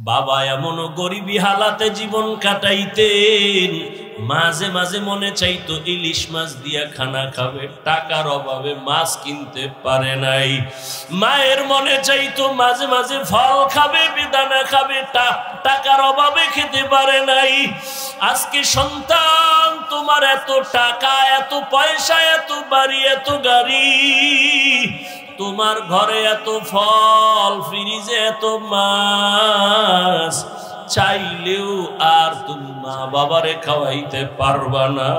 বাবা এমনও গরিবী হালাতে জীবন কাটাইতেন, মাঝে মাঝে মনে চাইতো ইলিশ মাছ দিয়া খানা খাবে, টাকার অভাবে মাছ কিনতে পারে নাই। মায়ের মনে চাইতো মাঝে মাঝে ফল খাবে, বেদানা খাবে, টাকার অভাবে খেতে পারে নাই। আজকে সন্তান তোমার এত টাকা, এত পয়সা, এত বাড়ি, এত গাড়ি, তোমার ঘরে এত ফল, ফ্রিজে এত মাছ, চাইলেও আর তুমি মা বাবারে খাওয়াইতে পারবা না।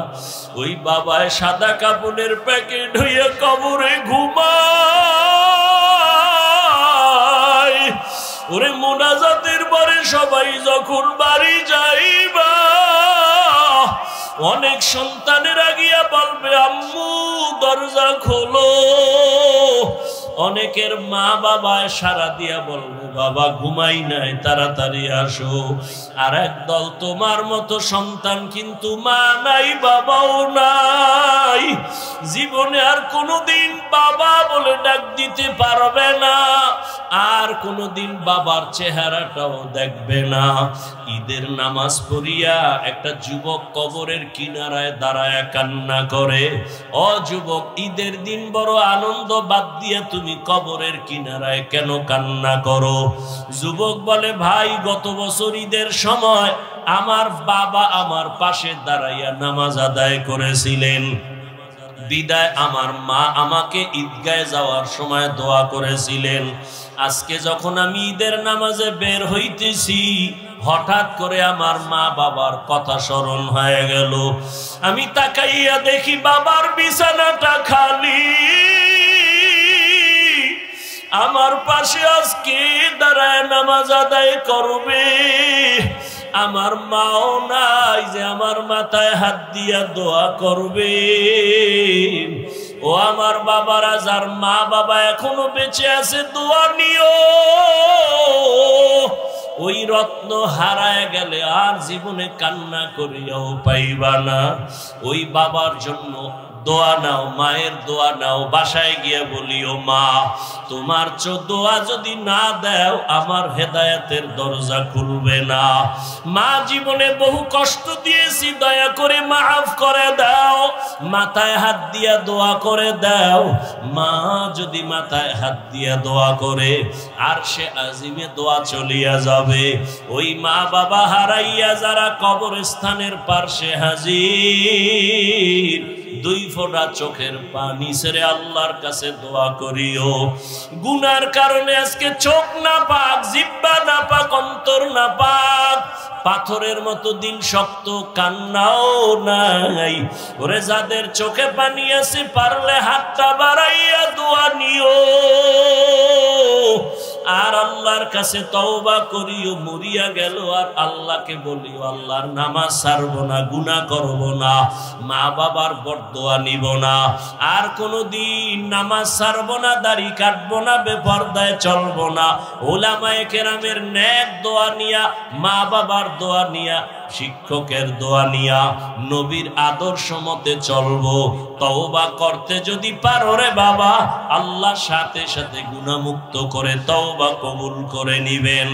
ওই বাবায় সাদা কাপড়ের প্যাকেট হইয়া কবরে ঘুমায়। ওরে মোনাজাতের পরে সবাই যখন বাড়ি যাইবা, অনেক সন্তানের আগিয়া বলবে আম্মু দরজা খোলো। অনেকের মা বাবা সারা দিয়া বলবে বাবা ঘুমাই নাই, তাড়াতাড়ি আসো। আর একদল তোমার মতো সন্তান কিন্তু মা নাই, বাবাও নাই, জীবনে আর কোনোদিন বাবা বলে ডাক দিতে পারবে না, আর কোনোদিন বাবার চেহারাটাও দেখবে না। ঈদের নামাজ পড়িয়া একটা যুবক কবরের কিনারায় দাঁড়ায় কান্না করে। ও যুবক, ঈদের দিন বড় আনন্দ বাদ দিয়ে তুমি কবরের কিনারায় কেন কান্না করো? যুবক বলে ভাই, গত বছর ঈদের সময় আমার বাবা আমার পাশে দাঁড়াইয়া নামাজ আদায় করেছিলেন, বিদায় আমার মা আমাকে ঈদগাহে যাওয়ার সময় দোয়া করেছিলেন। আজকে যখন আমি ঈদের নামাজে বের হইতেছি, হঠাৎ করে আমার মা বাবার কথা স্মরণ হয়ে গেল। আমি তাকাইয়া দেখি বাবার বিছানাটা খালি, আমার পাশে আজকে দাঁড়ায় নামাজ আদায় করবে। আমার মাও নাই যে আমার মাথায় হাত দিয়া দোয়া করবে। ও আমার বাবারা, যার মা বাবা এখনো বেঁচে আছে, দোয়া নিও। ওই রত্ন হারায় গেলে আর জীবনে কান্না করিয়াও পাইবা না। ওই বাবার জন্য দোয়া নাও, মায়ের দোয়া নাও। বাসায় গিয়ে বলিও মা, তোমার দোয়া যদি না দাও আমার হেদায়েতের দরজা খুলবে না। মা, জীবনে বহু কষ্ট দিয়েছি, দয়া করে মাফ করে দাও। মাথায় হাত দিয়া দোয়া করে দাও। মা যদি মাথায় হাত দিয়া দোয়া করে, আর সে আজিমে দোয়া চলিয়া যাবে। ওই মা বাবা হারাইয়া যারা কবরস্থানের পার্শ্বে হাজির, দুই ফোঁটা চোখের পানি ছেড়ে আল্লাহর কাছে দোয়া করিও। গুনার কারণে আজকে চোখ না পাক, জিহ্বা না পাক, অন্তর না পাক, পাথরের মতো দিন শক্ত, কান্নাও নাই। ওরে যাদের চোখে পানি আছে, পারলে হাতটা বাড়াইয়া দোয়া নিও, আর আল্লাহর কাছে তওবা করিও। মরিয়া গেল আর আল্লাহকে বলিও আল্লাহর নামাজ ছাড়বো না, গুনাহ করব না, মা বাবার বরদোয়া নিব না, আর কোনোদিন নামাজ ছাড়বো না, দাড়ি কাটবো না, বেপরদায় চলবো না। উলামায়ে কেরামের নেক দোয়া নিয়া, মা বাবার দোয়া নিয়া, শিক্ষকের দোয়া নিয়া, নবীর আদর্শ মতে চলবো। তওবা করতে যদি পারো রে বাবা, আল্লাহ সাথে সাথে গুনাহমুক্ত করে তওবা কবুল করে নিবেন।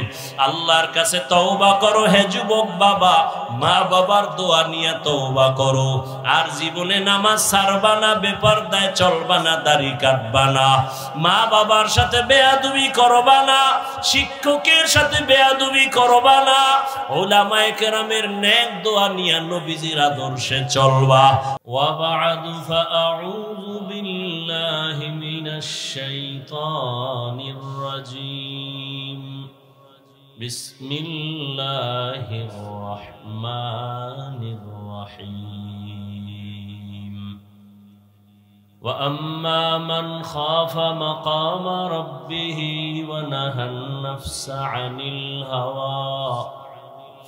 আল্লাহর কাছে তওবা করো হে যুবক বাবা, মা বাবার দোয়া নিয়ে তওবা করো। আর জীবনে নামাজ ছাড়বা না, বেপরদায় চলবা না, দাড়ি কাটবা না, মা বাবার সাথে বেয়াদবি করবা না, শিক্ষকের সাথে বেয়াদবি করবা না, উলামায়ে কেরামের নেক দোয়া নিয়ে নবীজির আদর্শে চলবা। ওয়া বা'দু ফাআউযু বিল্লাহি মিনাশ শাইতানির রাজীম। বিসমিল্লাহির রাহমানির রাহিম। ওয়া আম্মা মান খাফা মাকামা রাব্বিহি ওয়া নাহান নাফসা আনিল হাওয়া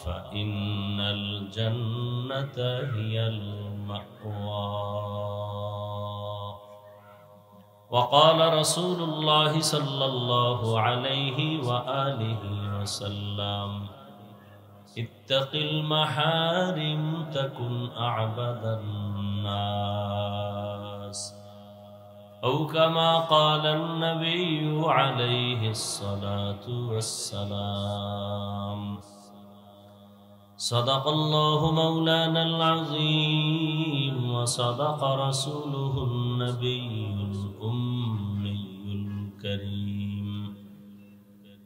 فإن الجنة هي المأوى. وقال رسول الله صلى الله عليه وآله وسلم اتق المحارم تكن أعبد الناس، أو كما قال النبي عليه الصلاة والسلام. صدق الله مولانا العظيم وصدق رسوله النبي الأمي الكريم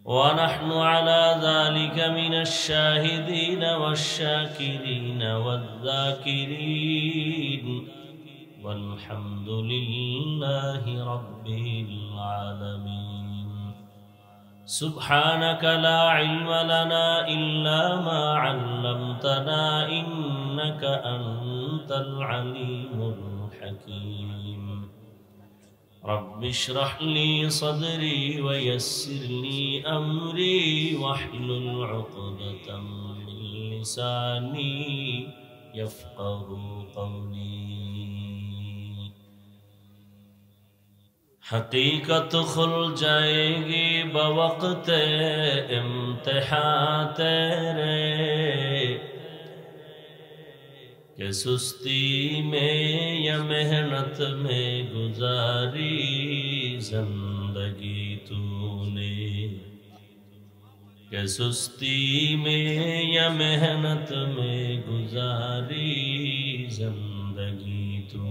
ونحن على ذلك من الشاهدين والشاكرين والذاكرين والحمد لله رب العالمين سبحانك لا علم لنا إلا ما علمتنا إنك أنت العليم الحكيم رب اشرح لي صدري ويسر لي أمري واحلل عقدة من لساني يفقه قولي حقیقت کھل جائے گی بوقت امتحان تیرے کہ سستی میں یا محنت میں گزاری زندگی تو نے کہ سستی میں یا محنت میں گزاری زندگی تو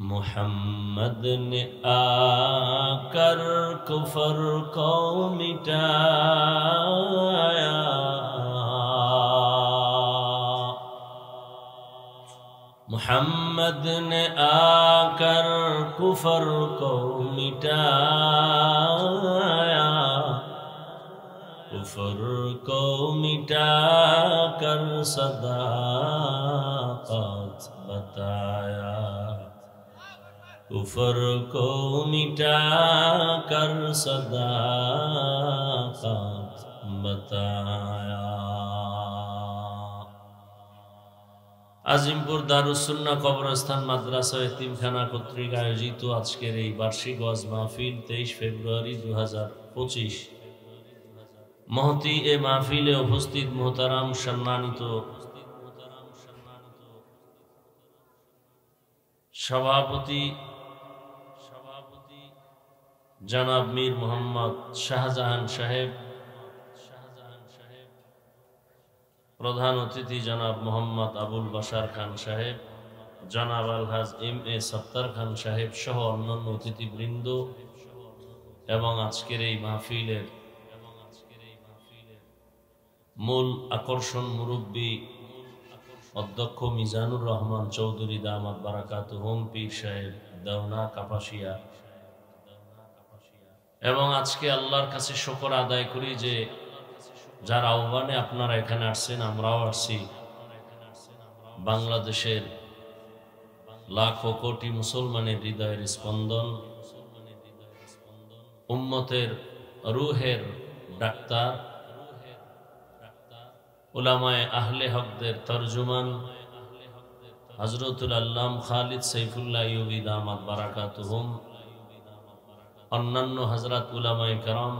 محمد نے آ کر کفر کو مٹایا محمد نے آ کر کفر کو مٹایا کفر کو مٹا کر صداقت بتایا کفر کو مٹا کر صداقت بتایا আজিমপুর দারুসুন্নাহ কবরস্থান মাদ্রাসা এতিমখানা কর্তৃক আয়োজিত আজকের এই বার্ষিক ওয়াজ মাহফিল 23 ফেব্রুয়ারি 2025 মহতি এ মাহফিলে উপস্থিত মোহতারাম সম্মানিত সভাপতি জনাব মীর মোহাম্মদ শাহজাহান সাহেব প্রধান অতিথি জনাব মোহাম্মদ আবুল বাশার খান সাহেব জনাব আলহাজ এম.এ. সত্তার খান সাহেব সহ অন্যান্য অতিথিবৃন্দ এবং আজকের এই মাহফিলের মূল আকর্ষণ মুরব্বী অধ্যক্ষ মিজানুর রহমান চৌধুরী দামাত বারাকাতুহুম পীর সাহেব দেওনা কাপাসিয়া এবং আজকে আল্লাহর কাছে শুকর আদায় করি যে যার আহ্বানে আপনারা এখানে আসছেন আমরাও আসছি বাংলাদেশের লাখো কোটি মুসলমানের হৃদয়ের স্পন্দন উম্মতের রুহের ডাক্তার উলামায়ে আহলে হকদের তরজুমান হযরতুল আল্লাম খালিদ সাইফুল্লাহ আইয়ুবী দামাত বারাকাতুহুম অন্যান্য হযরত উলামায়ে কেরাম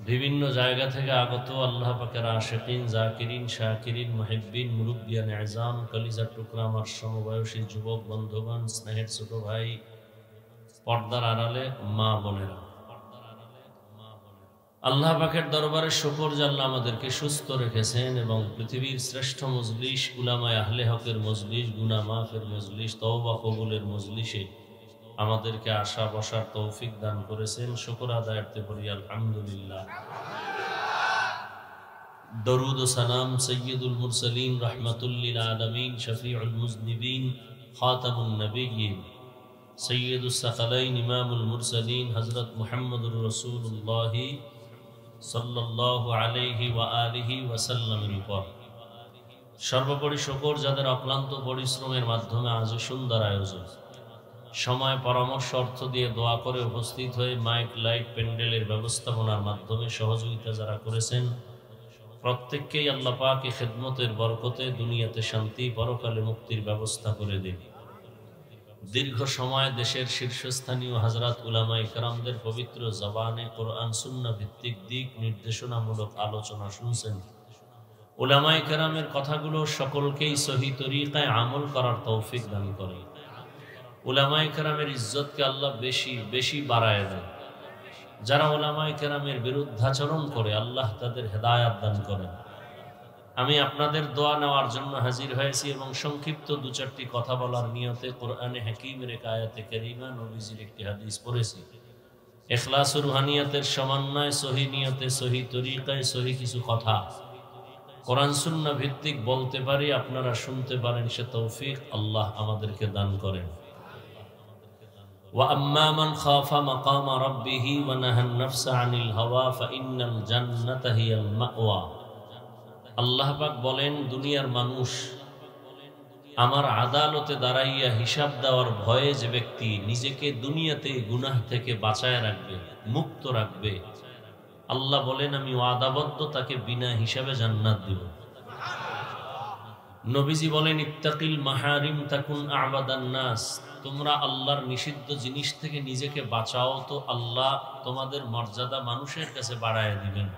বিভিন্ন জায়গা থেকে আগত আল্লাহ পাকের আশিকিন জাকিরিন শাকিরিন মুহিব্বিন মুরব্বিয়ান আযম কলিজার টুকরা আমার সমবয়সী যুবক বন্ধুগণ স্নেহের ছোট ভাই পর্দার আড়ালে মা বোনেরা আল্লাহ পাকের দরবারে শুকর যে আল্লাহ আমাদেরকে সুস্থ রেখেছেন এবং পৃথিবীর শ্রেষ্ঠ মজলিস উলামায়ে আহলে হকের মজলিস গুনাহ মাফের মজলিস তওবা কবুলের মজলিসে আমাদেরকে আশা বসার তৌফিক দান করেছেন শুকর আদায়ার্থে পড়ি আলহামদুলিল্লাহ দরুদ ও সালাম সাইয়্যিদুল মুরসালিন রাহমাতুল লিল আলামিন শফিউল মুজনিবিন খাতামুন নবিয়্যিন সাইয়্যিদুস সাকালাইন ইমামুল মুরসালিন হযরত মুহাম্মদুর রাসূলুল্লাহ সাল্লাল্লাহু আলাইহি ওয়া আলিহি ওয়া সাল্লামের উপর সর্বোপরি শুকর যাদের অক্লান্ত পরিশ্রমের মাধ্যমে আজ সুন্দর আয়োজন সময় পরামর্শ অর্থ দিয়ে দোয়া করে উপস্থিত হয়ে মাইক লাইট প্যান্ডেলের ব্যবস্থাপনার মাধ্যমে সহযোগিতা যারা করেছেন প্রত্যেককেই আল্লাহ পাক এই খিদমতের বরকতে দুনিয়াতে শান্তি পরকালে মুক্তির ব্যবস্থা করে দিন দীর্ঘ সময় দেশের শীর্ষস্থানীয় হযরত উলামায়ে কেরামদের পবিত্র জবানে কোরআন সুন্নাহ ভিত্তিক দিক নির্দেশনামূলক আলোচনা শুনছেন উলামায়ে কেরামের কথাগুলো সকলকেই সহি তরিকায় আমল করার তৌফিক দান করেন উলামায়ে কেরামের ইজ্জতকে আল্লাহ বেশি বেশি বাড়ায় দেন যারা উলামায়ে কেরামের বিরুদ্ধাচরণ করে আল্লাহ তাদের হেদায়াত দান করেন। আমি আপনাদের দোয়া নেওয়ার জন্য হাজির হয়েছি এবং সংক্ষিপ্ত দু চারটি কথা বলার নিয়তে কোরআনে হাকিমের এক আয়াতে কারিমা, নবীজির একটি হাদিস পড়েছি। ইখলাস ও রুহানিয়াতের সমন্বয়, সহি নিয়তে, সহি তরিকায়, সহি কিছু কথা কোরআন সুন্নাহ ভিত্তিক বলতে পারি, আপনারা শুনতে পারেন, সে তৌফিক আল্লাহ আমাদেরকে দান করেন। ওয়া আম্মা মান খাফা মাকামা রাব্বিহি ওয়া নাহা আন-নাফসা আনিল হাওয়া ফাইন্নাল জান্নাতা হিয়াল মাওয়া। আল্লাহ পাক বলেন, দুনিয়ার মানুষ আমার আদালতে দাঁড়াইয়া হিসাব দেওয়ার ভয়ে যে ব্যক্তি নিজেকে দুনিয়াতে গুনাহ থেকে বাঁচায় রাখবে, মুক্ত রাখবে, আল্লাহ বলেন আমি ওয়াদাবদ্ধ তাকে বিনা হিসাবে জান্নাত দিব। নবীজি বলেন, ইত্তাকিল মাহারিম তাকুন আবাদান নাস। তোমরা আল্লাহর নিষিদ্ধ জিনিস থেকে নিজেকে বাঁচাও, তো আল্লাহ তোমাদের মর্যাদা মানুষের কাছে বাড়ায় দিবেন।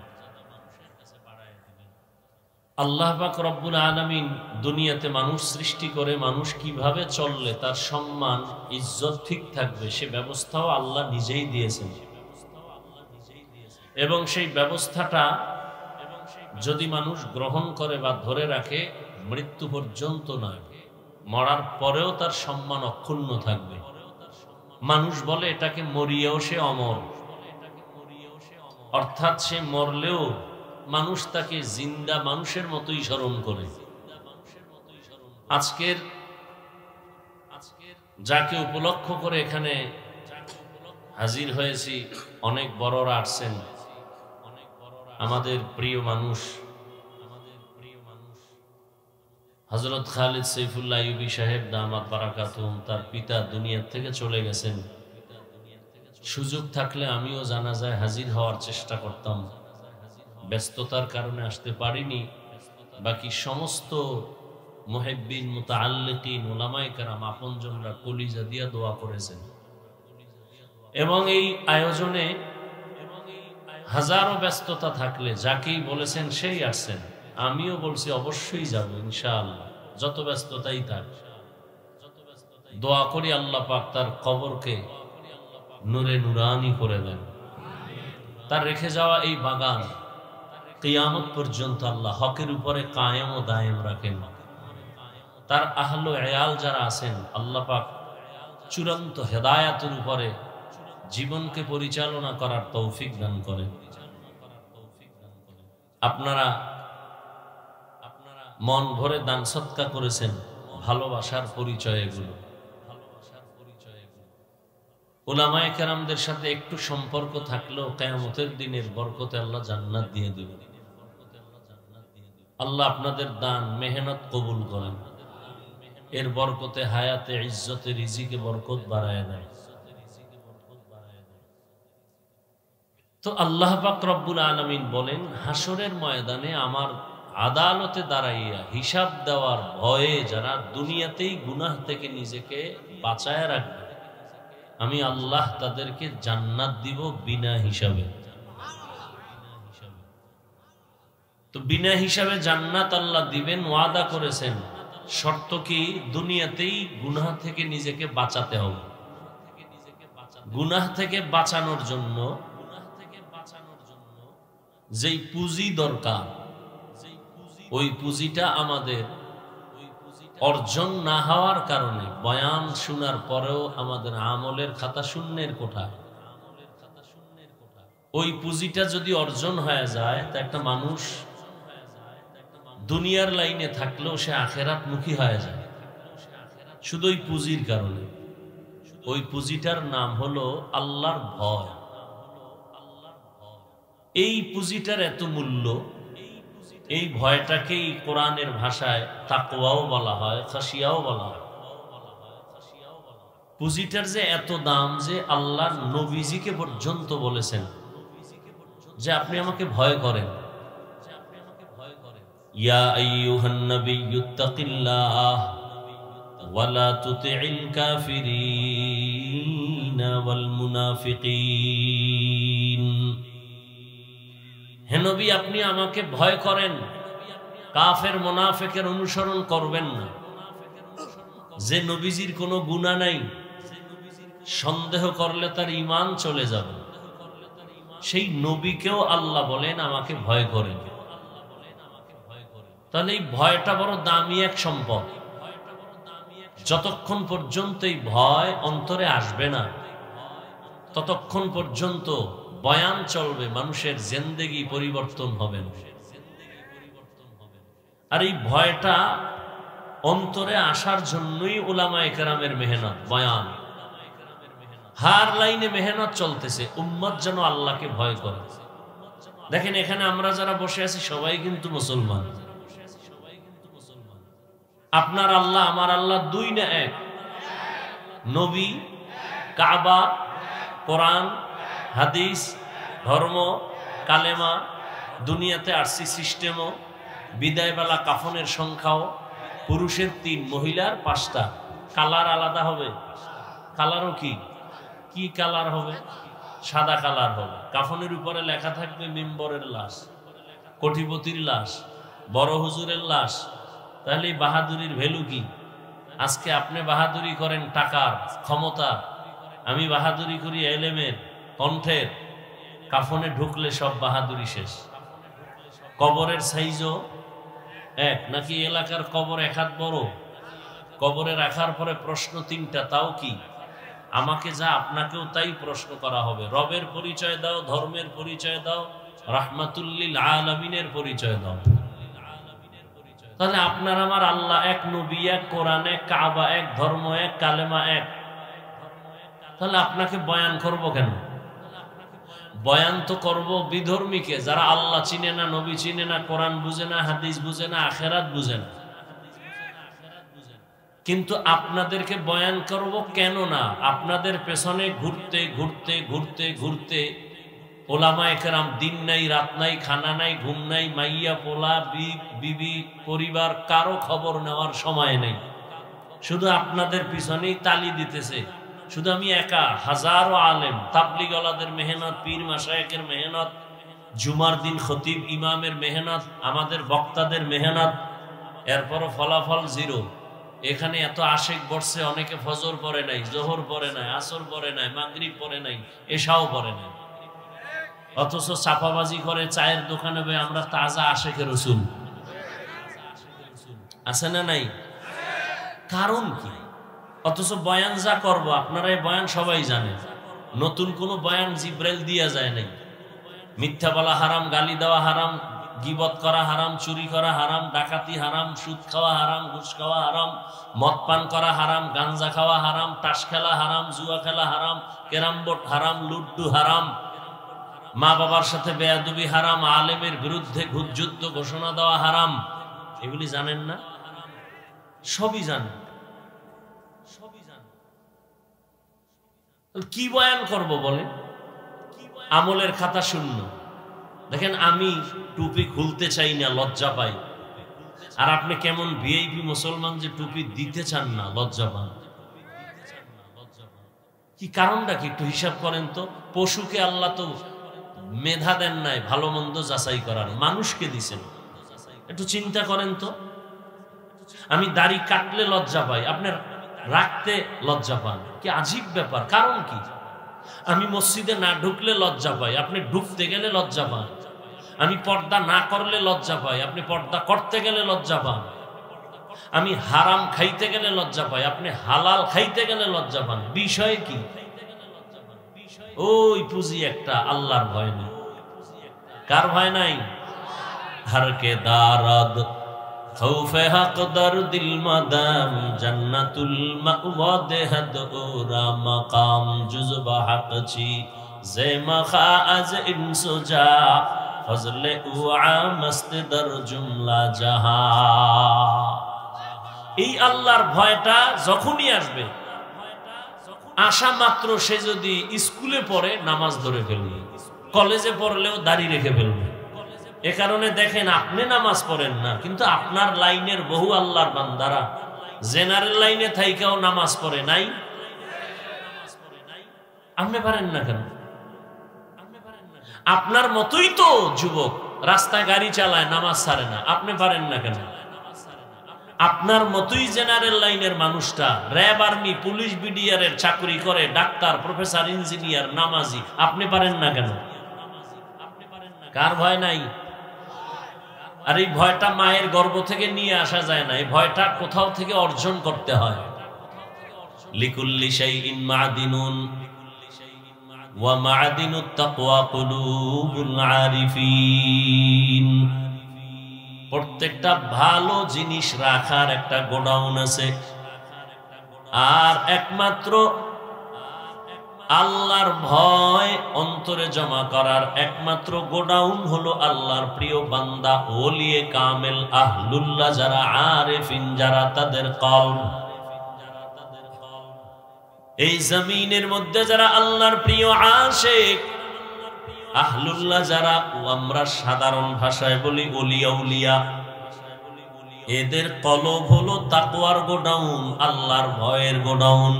আল্লাহ পাক রব্বুল আলামিন দুনিয়াতে মানুষ সৃষ্টি করে, মানুষ কিভাবে চললে তার সম্মান ইজ্জত ঠিক থাকবে সে ব্যবস্থাও আল্লাহ নিজেই দিয়েছেন। এবং সেই ব্যবস্থাটা যদি মানুষ গ্রহণ করে বা ধরে রাখে, মৃত্যু পর্যন্ত নয়, মরার পরেও তার সম্মান অক্ষুণ্ণ থাকবে। মানুষ বলে এটাকে মরিয়েও সে অমর, অর্থাৎ সে মরলেও মানুষ তাকে জিন্দা মানুষের মতোই স্মরণ করে। আজকের যাকে উপলক্ষ করে এখানে হাজির হয়েছি, অনেক বড়রা আসছেন, আমাদের প্রিয় মানুষ হযরত খালিদ সাইফুল্লাহ আইয়ুবী সাহেব দামাত বারাকাতুহুম, তার পিতা দুনিয়া থেকে চলে গেছেন। সুযোগ থাকলে আমিও জানাজায় হাজির হওয়ার চেষ্টা করতাম, ব্যস্ততার কারণে আসতে পারিনি। বাকি সমস্ত মুহিব্বিন, মুতাআল্লিকিন, উলামায়ে কেরাম, আপনজনরা কলিজা দিয়া দোয়া করেছেন। এবং এই আয়োজনে হাজারো ব্যস্ততা থাকলে যাকেই বলেছেন সেই আসছেন। আমিও বলছি অবশ্যই যাব ইনশাআল্লাহ, যত ব্যস্ততাই থাক। দোয়া করি আল্লাহ পাক তার কবরকে নূরে নুরানি করে দেন, তার রেখে যাওয়া এই বাগান কিয়ামত পর্যন্ত আল্লাহ হকের উপরে কায়েম ও দায়েম রাখেন। তার আহলে আয়াল যারা আছেন, আল্লাহ পাক চূড়ান্ত হেদায়াতের উপরে জীবনকে পরিচালনা করার তৌফিক দান করেন। আপনারা মন ভরে দান সৎকা করেছেন, ভালোবাসার পরিচয় এগুলো। উলামায়ে কেরামদের সাথে একটু সম্পর্ক থাকলেও কিয়ামতের দিনের বরকতে আল্লাহ জান্নাত দিয়ে দিবেন। আল্লাহ আপনাদের দান মেহনত কবুল করেন, এর বরকতে হায়াতে, ইজ্জতে, রিজিকে বরকত বাড়ায় দেয়। তো আল্লাহ পাক রব্বুল আলামিন বলেন, হাসরের ময়দানে আমার আদালতে দাঁড়াইয়া হিসাব দেওয়ার ভয়ে যারা দুনিয়াতেই গুনাহ থেকে নিজেকে বাঁচায় রাখবে, আমি আল্লাহ তাদেরকে জান্নাত দিব বিনা হিসাবে। তো বিনা হিসাবে জান্নাত আল্লাহ দিবেন, ওয়াদা করেছেন। শর্ত কি? দুনিয়াতেই গুনাহ থেকে নিজেকে বাঁচাতে হবে। গুনাহ থেকে বাঁচানোর জন্য যেই পুঁজি দরকার, ওই পুঁজিটা আমাদের অর্জন না হওয়ার কারণে বয়ান শোনার পরেও আমাদের আমলের খাতা শূন্যের কোঠা। ওই পুঁজিটা যদি অর্জন হয়ে যায়, তা একটা মানুষ দুনিয়ার লাইনে থাকলেও সে আখেরাত মুখী হয়ে যায়, শুধু ওই পুঁজির কারণে। ওই পুঁজিটার নাম হলো আল্লাহর ভয়। এই পুঁজিটার এত মূল্য, এই ভয়টাকেই কোরআনের ভাষায় তাকওয়াও বলা হয়, খাশিয়াও বলা হয়। পুঁজিটার যে এত দাম যে আল্লাহর নবীজিকে পর্যন্ত বলেছেন যে আপনি আমাকে ভয় করেন। ইয়া আইয়ুহান নাবিয়্যুত্তাকিল্লাহ ওয়া লা তুতি'ল কাফিরিনা ওয়াল মুনাফিকিন। হে নবী, আপনি আমাকে ভয় করেন, কাফের মুনাফিকের অনুসরণ করবেন না। যে নবীজির কোনো গুনাহ নাই, সন্দেহ করলে তার ঈমান চলে যাবে। সেই নবীকেও আল্লাহ বলেন আমাকে ভয় করেন। তাহলে এই ভয়টা বড় দামি এক সম্পদ। যতক্ষণ পর্যন্ত এই ভয় অন্তরে আসবে না, ততক্ষণ পর্যন্ত বয়ান চলবে, মানুষের জিন্দেগি পরিবর্তন হবে না। আর এই ভয়টা অন্তরে আসার জন্যই উলামায়ে কেরামের মেহনত, বয়ান, হার লাইনে মেহনত চলতেছে, উম্মত যেন আল্লাহকে ভয় করে। দেখেন এখানে আমরা যারা বসে আছি সবাই কিন্তু মুসলমান। আপনার আল্লাহ আমার আল্লাহ দুই না এক? নবী, কাবা, কোরআন, হাদিস, ধর্ম, কালেমা, দুনিয়াতে আরসি সিস্টেমও, বিদায়বেলা কাফনের সংখ্যাও, পুরুষের 3, মহিলার 5টা। কালার আলাদা হবে। কালারও কি কি কালার হবে? সাদা কালার হবে। কাফনের উপরে লেখা থাকবে মিম্বরের লাশ, কোটিপতির লাশ, বড় হুজুরের লাশ। তাহলে এই বাহাদুরির ভ্যালু কি? আজকে আপনি বাহাদুরি করেন টাকার, ক্ষমতার, আমি বাহাদুরি করি এলেমের, কণ্ঠের। কাফনে ঢুকলে সব বাহাদুরি শেষ। কবরের সাইজও এক নাকি? এলাকার কবর 1 হাত বড়। কবরে রাখার পরে প্রশ্ন 3টা, তাও কি? আমাকে যা আপনাকেও তাই প্রশ্ন করা হবে। রবের পরিচয় দাও, ধর্মের পরিচয় দাও, রাহমাতুল্লিল আলামিনের পরিচয় দাও। তাহলে আপনার আমার আল্লাহ এক, নবী এক, কোরআন এক, কাবা এক, ধর্ম এক, কালেমা এক। তাহলে আপনাকে বয়ান করব কেন? বয়ান তো করব বিধর্মীকে, যারা আল্লাহ চিনে না, নবী চিনে না, কোরআন বুঝে না, হাদিস বুঝে না, আখেরাত বুঝে না। কিন্তু আপনাদেরকে বয়ান করব কেন না? আপনাদের পেছনে ঘুরতে ঘুরতে ঘুরতে ঘুরতে ওলামায়ে কেরাম দিন নাই, রাত নাই, খানা নাই, ঘুম নাই, মাইয়া পোলা, বিবি, পরিবার, কারো খবর নেওয়ার সময় নেই। শুধু আপনাদের পিছনেই তালি দিতেছে। শুধু আমি একা, হাজারো আলেম, তাবলিগওয়ালাদের মেহনত, পীর মাশায়েখের মেহনত, জুমার দিন খতিব ইমামের মেহনত, আমাদের বক্তাদের মেহনত, এরপরও ফলাফল 0। এখানে এত আশেক বসছে, অনেকে ফজর পড়ে নাই, জোহর পড়ে নাই, আসর পড়ে নাই, মাগরিব পড়ে নাই, এশাও পড়ে নাই। অথচ চাপাবাজি করে চায়ের দোকানে বই আমরা তাজা আশেকের রসুল। আছে না নাই? কারণ কি? অথচ বয়ান যা করবো, আপনারা এই বয়ান সবাই জানেন। নতুন কোনো বয়ান জিব্রাইল দিয়া যায় নাই। মিথ্যা বলা হারাম, গালি দেওয়া হারাম, গীবত করা হারাম, চুরি করা হারাম, ডাকাতি হারাম, সুদ খাওয়া হারাম, ঘুষ খাওয়া হারাম, মদ পান করা হারাম, গাঞ্জা খাওয়া হারাম, তাস খেলা হারাম, জুয়া খেলা হারাম, ক্যারাম বোর্ড হারাম, লুড্ডু হারাম, মা বাবার সাথে বেয়াদবি হারাম, আলেমের বিরুদ্ধে যুদ্ধ ঘোষণা দেওয়া হারাম। এগুলি জানেন না? সবই জানেন। কি বয়ান করব বলে? আমলের খাতা শূন্য। দেখেন আমি টুপি খুলতে চাই না, লজ্জা পাই। আর আপনি কেমন ভিআইপি মুসলমান যে টুপি দিতে চান না, লজ্জা পান। কি কারণটা কি? একটু হিসাব করেন তো। পশুকে আল্লাহ তো মেধা দেন নাই ভালো মন্দ যাচাই করার, মানুষকে দিছেন। একটু চিন্তা করেন তো। আমি দাড়ি কাটলে লজ্জা পাই, আপনার রাখতে লজ্জা পান। কি আজীব ব্যাপার! কারণ কি? আমি মসজিদে না ঢুকলে লজ্জা পাই, আপনি ঢুকতে গেলে লজ্জা পান। আমি পর্দা না করলে লজ্জা পাই, আপনি পর্দা করতে গেলে লজ্জা পান। আমি হারাম খাইতে গেলে লজ্জা পাই, আপনি হালাল খাইতে গেলে লজ্জা পান। বিষয় কি? ওই পুঁজি একটা, আল্লাহর ভয় নেই। কার ভয় নাই? হরকে দারাদ খৌফে হক দর দিল মাদাম জান্নাতুল মাওয়া দেহদ ওরা মাকাম জুজবা হক ছি জে মখা আজ ইনসুজা ফজলে উআ মস্ত দর জুমলা জাহা। এই আল্লাহর ভয়টা যখনই আসবে, আসা মাত্র সে যদি স্কুলে পড়ে নামাজ ধরে ফেলবে, কলেজে পড়লেও দাড়ি রেখে ফেলবে। এ কারণে দেখেন আপনি নামাজ পড়েন না, কিন্তু আপনার লাইনের বহু আল্লাহর বান্দারা জেনারেল লাইনে থাইকাও নামাজ পড়ে নাই। আপনি পারেন না কেন? আপনার মতোই তো যুবক রাস্তায় গাড়ি চালায়, নামাজ ছাড়ে না, আপনি পারেন না কেন? আপনার মতোই জেনারেল লাইনের মানুষটা র্যাব, আর্মি, পুলিশ, বিডিআর এর চাকরি করে, ডাক্তার, প্রফেসর, ইঞ্জিনিয়ার, নামাজি, আপনি পারেন না কেন? কার ভয় নাই? আর এই ভয়টা মায়ের গর্ভ থেকে নিয়ে আসা যায় না, এই ভয়টা কোথাও থেকে অর্জন করতে হয়। লিকুল্লি শাইইন মা'দিনুন ওয়া মা'দিনুত তাকওয়া কুলুবুল আরিফিন। প্রত্যেকটা ভালো জিনিস রাখার একটা গোডাউন আছে, আর একমাত্র আল্লাহর ভয় অন্তরে জমা করার একমাত্র গোডাউন হলো আল্লাহর প্রিয় বান্দা ওলিয়ে কামেল আহলুল্লাহ যারা, আরেফিন যারা, তাদের কলব। এই জমিনের মধ্যে যারা আল্লাহর প্রিয় আশিক আহলুল্লাহ যারা, আমরা সাধারণ ভাষায় বলি ওলিয়া উলিয়া, এদের কলব হলো তাকওয়ার গোডাউন, আল্লাহর ভয়ের গোডাউন।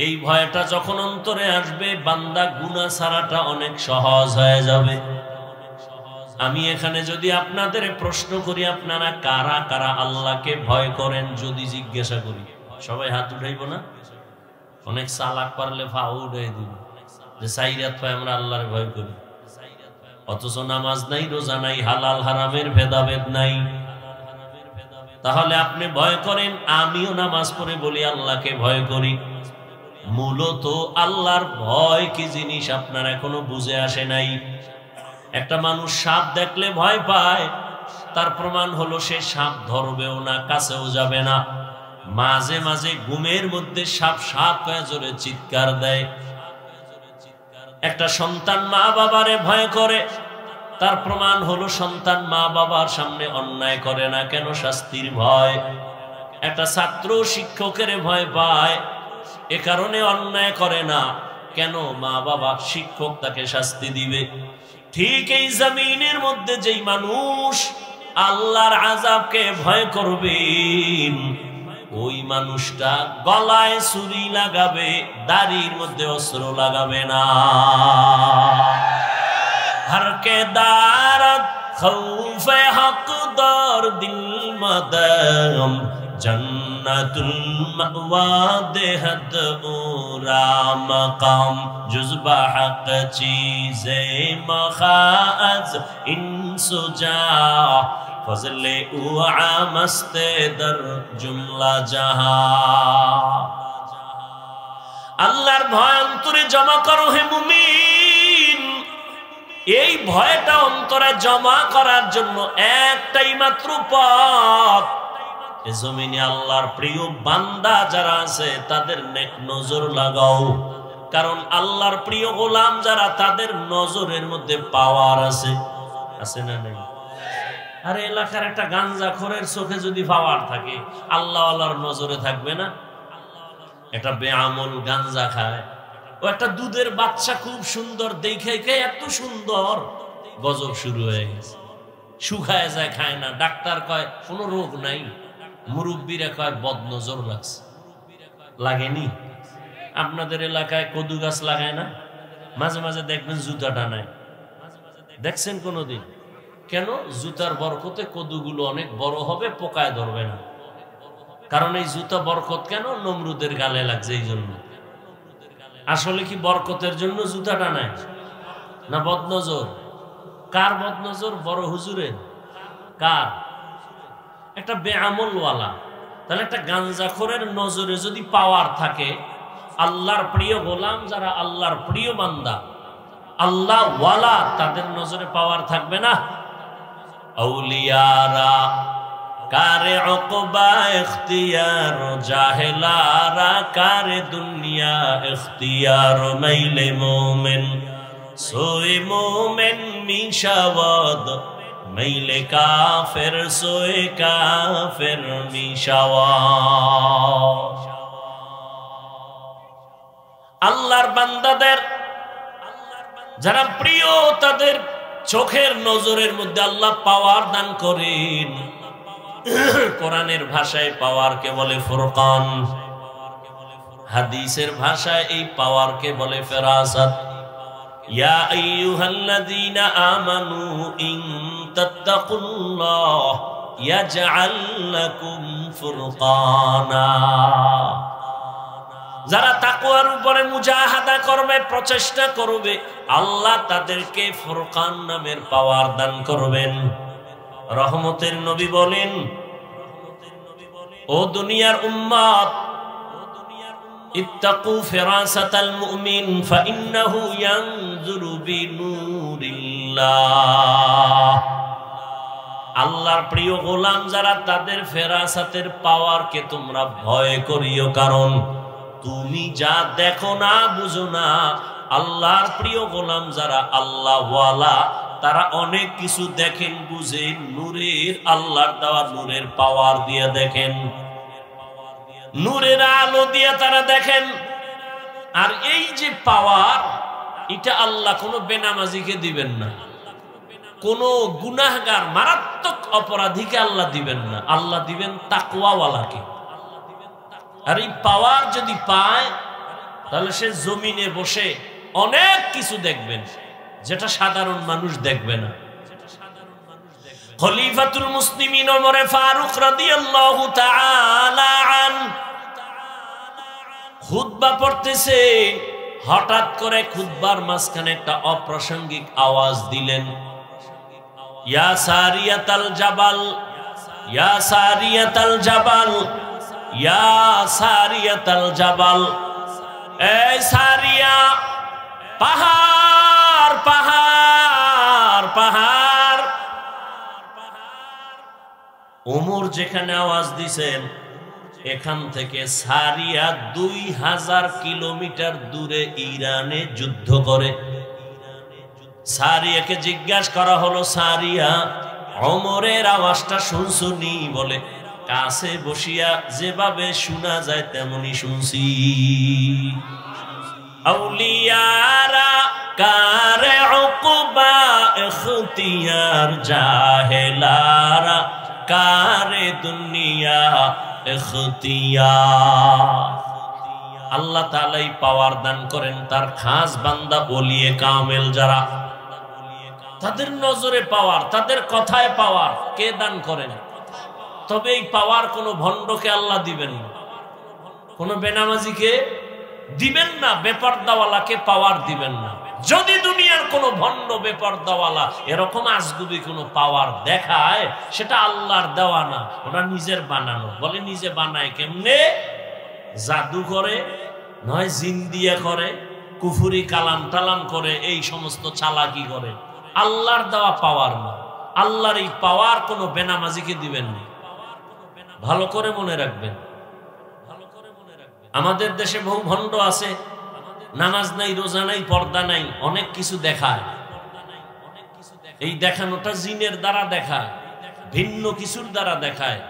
এই ভয়টা যখন অন্তরে আসবে, বান্দা গুনাহ ছাড়াটা অনেক সহজ হয়ে যাবে। আমি এখানে যদি আপনাদের প্রশ্ন করি, আপনারা কারা কারা আল্লাহকে ভয় করেন যদি জিজ্ঞাসা করি, সবাই হাত উঠাইব না? অনেক চালাক পারলে ফা উঠাই দিব যে সাইরাত পায় আমরা আল্লাহর ভয় করি, অথচ নামাজ নাই, রোজা নাই, হালাল হারামের ভেদাভেদ নাই। তাহলে আপনি ভয় করেন, আমিও নামাজ পড়ে বলি আল্লাহকে ভয় করি। মূলত আল্লাহর ভয় কি জিনিস আপনার এখনো বুঝে আসে নাই। একটা মানুষ সাপ দেখলে ভয় পায়, তার প্রমাণ হলো সে সাপ ধরবেও না, কাছেও যাবে না। মাঝে মাঝে ঘুমের মধ্যে সাপ সাপ কয়ে জোরে চিৎকার দেয়। একটা সন্তান মা বাবারে ভয় করে, তার প্রমাণ হলো সন্তান মা বাবার সামনে অন্যায় করে না, কেন? শাস্তির ভয়। একটা ছাত্র শিক্ষকের ভয় পায়, এ কারণে অন্যায় করে না, কেন? মা বাবা, শিক্ষক তাকে শাস্তি দিবে। ঠিক এই জমিনের মধ্যে যেই মানুষ আল্লাহর আযাবকে ভয় করবেন, ওই মানুষটা গলায় ছুরি লাগাবে, দাড়ির মধ্যে অস্ত্র লাগাবে না। হরকে দারত খৌফে হকদার দিল মদম জন্নতুল মাওয়া দেহদ ওরা মকাম জুজবা হক চীজে মখাজ ইনসুজা ফজলে উআ মস্তে দর জুমলা জাহা। আল্লাহর ভয় অন্তরে জমা করো হে মুমিন। এই ভয়টা অন্তরে জমা করার জন্য একটাই মাত্র পথ, এ জমিনে আল্লাহর প্রিয় বান্দা যারা আছে তাদের নেক নজর লাগাও। কারণ আল্লাহর প্রিয় গোলাম যারা, তাদের নজরের মধ্যে পাওয়ার আছে। আছে না নাই? আরে এলাকার একটা গাঞ্জাখোরের চোখে যদি পাওয়ার থাকে, আল্লাহ আল্লাহর নজরে থাকবে না? একটা বেআমল গাঞ্জা খায়, ও একটা দুধের বাচ্চা খুব সুন্দর দেখে এত সুন্দর, গজব শুরু হয়ে গেছে। শুকায় যায়, খায় না। ডাক্তার কয় কোনো রোগ নাই, মুরব্বীরা কয় বদনজর লাগছে। লাগেনি? আপনাদের এলাকায় কদু গাছ লাগায় না? মাঝে মাঝে দেখবেন জুতা টানায়, দেখছেন কোনোদিন? কেন? জুতার বরকতে কদুগুলো অনেক বড় হবে, পোকায় ধরবে না। কারণ এই জুতা বরকত কেন? নমরুদের গালে লাগছে এই জন্য। আসলে কি বরকতের জন্য জুতা টানায় না বদনজর? কার বদনজর? বড় হুজুরের। কার? একটা বেআমলওয়ালা। তাহলে একটা গাঞ্জাখোরের নজরে যদি পাওয়ার থাকে, আল্লাহর প্রিয় গোলাম যারা, আল্লাহর প্রিয় বান্দা, আল্লাহ ওয়ালা, তাদের নজরে পাওয়ার থাকবে না? আউলিয়ারা কারে উকবা ইখতিয়ার, জাহেলারা কারে দুনিয়া ইখতিয়ার। মাইলে মোমেন সোয়ে মোমেন মিশাওয়াদ, মাইলে কাফের সোয়ে কাফের মিশাওয়াদ। আল্লাহর বান্দাদের যারা প্রিয়, তাদের চোখের নজরের মধ্যে আল্লাহ পাওয়ার দান করেন। কোরআনের ভাষায় পাওয়ারকে বলে ফুরকান, হাদিসের ভাষায় এই পাওয়ারকে বলে ফেরাসাত। ইয়া আইয়ুহাল্লাযীনা আমানু ইন তাত্তাকুল্লাহ ইয়াজআল লাকুম ফুরকানা। যারা তাকওয়ার উপরে মুজাহাদা করবে, প্রচেষ্টা করবে, আল্লাহ তাদেরকে ফুরকান নামের পাওয়ার দান করবেন। রহমতের নবী বলেন, ও দুনিয়ার উম্মত, ইত্তাকু ফিরাসাতাল মুমিন ফাইন্নাহু ইয়ানজুরু বিনুরিল্লাহ। আল্লাহর প্রিয় গোলাম যারা, তাদের ফেরাসাতের পাওয়ারকে তোমরা ভয় করিও, কারণ তুমি যা দেখো না, বুঝো না। আল্লাহর প্রিয় গোলাম যারা আল্লাহ ওয়ালা, তারা অনেক কিছু দেখেন, বুঝেন, নূরের, আল্লাহর দেওয়া নূরের পাওয়ার দিয়ে দেখেন, নূরের আলো দিয়ে তারা দেখেন। আর এই যে পাওয়ার, এটা আল্লাহ কোনো বেনামাজিকে দিবেন না, কোন গুনাহগার মারাত্মক অপরাধীকে আল্লাহ দিবেন না, আল্লাহ দিবেন তাকওয়াওয়ালাকে। আর এই পাওয়ার যদি পায়, তাহলে সে জমিনে বসে অনেক কিছু দেখবেন, যেটা সাধারণ মানুষ দেখবে না। খলিফাতুল মুসলিমিন ওমর ফারুক রাদিয়াল্লাহু তাআলা আন খুতবা পড়তেছে, হঠাৎ করে খুতবার মাঝখানে একটা অপ্রাসঙ্গিক আওয়াজ দিলেন, ইয়া সারিয়াতাল জাবাল, ইয়া সারিয়াতাল জাবাল, ইয়া সারিয়াতাল জাবাল। এই সারিয়া, পাহাড় পাহাড় পাহাড়। ওমর যেখানে আওয়াজ দিছেন, এখান থেকে সারিয়া 2000 কিলোমিটার দূরে ইরানে যুদ্ধ করে। সারিয়াকে জিজ্ঞাসা করা হলো, সারিয়া, ওমরের আওয়াজটা শুনছনি? বলে, কাছে বসিয়া যেভাবে শোনা যায় তেমনি শুনছি। আউলিয়ারা কারে উকবা ইখতিয়ার, জাহেলারা কারে দুনিয়া ইখতিয়ার। আল্লাহ তাআলাই পাওয়ার দান করেন তার খাস বান্দা ওলিয়ে কামেল যারা, তাদের নজরে পাওয়ার, তাদের কথায় পাওয়ার কে দান করেন? তবে এই পাওয়ার কোন ভণ্ডকে আল্লাহ দিবেন না, কোন বেনামাজিকে দিবেন না, বেপরদাওয়ালাকে পাওয়ার দিবেন না। যদি দুনিয়ার কোন ভণ্ড বেপরদাওয়ালা এরকম আজগুবি কোন পাওয়ার দেখায়, সেটা আল্লাহর দেওয়া না, ওটা নিজের বানানো। বলে নিজে বানায় কেমনে? জাদু করে, নয় জিন দিয়ে করে, কুফুরি কালাম টালাম করে, এই সমস্ত চালাকি করে। আল্লাহর দেওয়া পাওয়ার না। আল্লাহর এই পাওয়ার কোন বেনামাজিকে দিবেন না। ভালো করে মনে রাখবেন। আমাদের দেশে বহু ভণ্ড আছে, নামাজ নাই, রোজা নাই, পর্দা নাই, অনেক কিছু দেখায়। এই দেখানোটা জিনের দ্বারা দেখায়, ভিন্ন কিছুর দ্বারা দেখায়,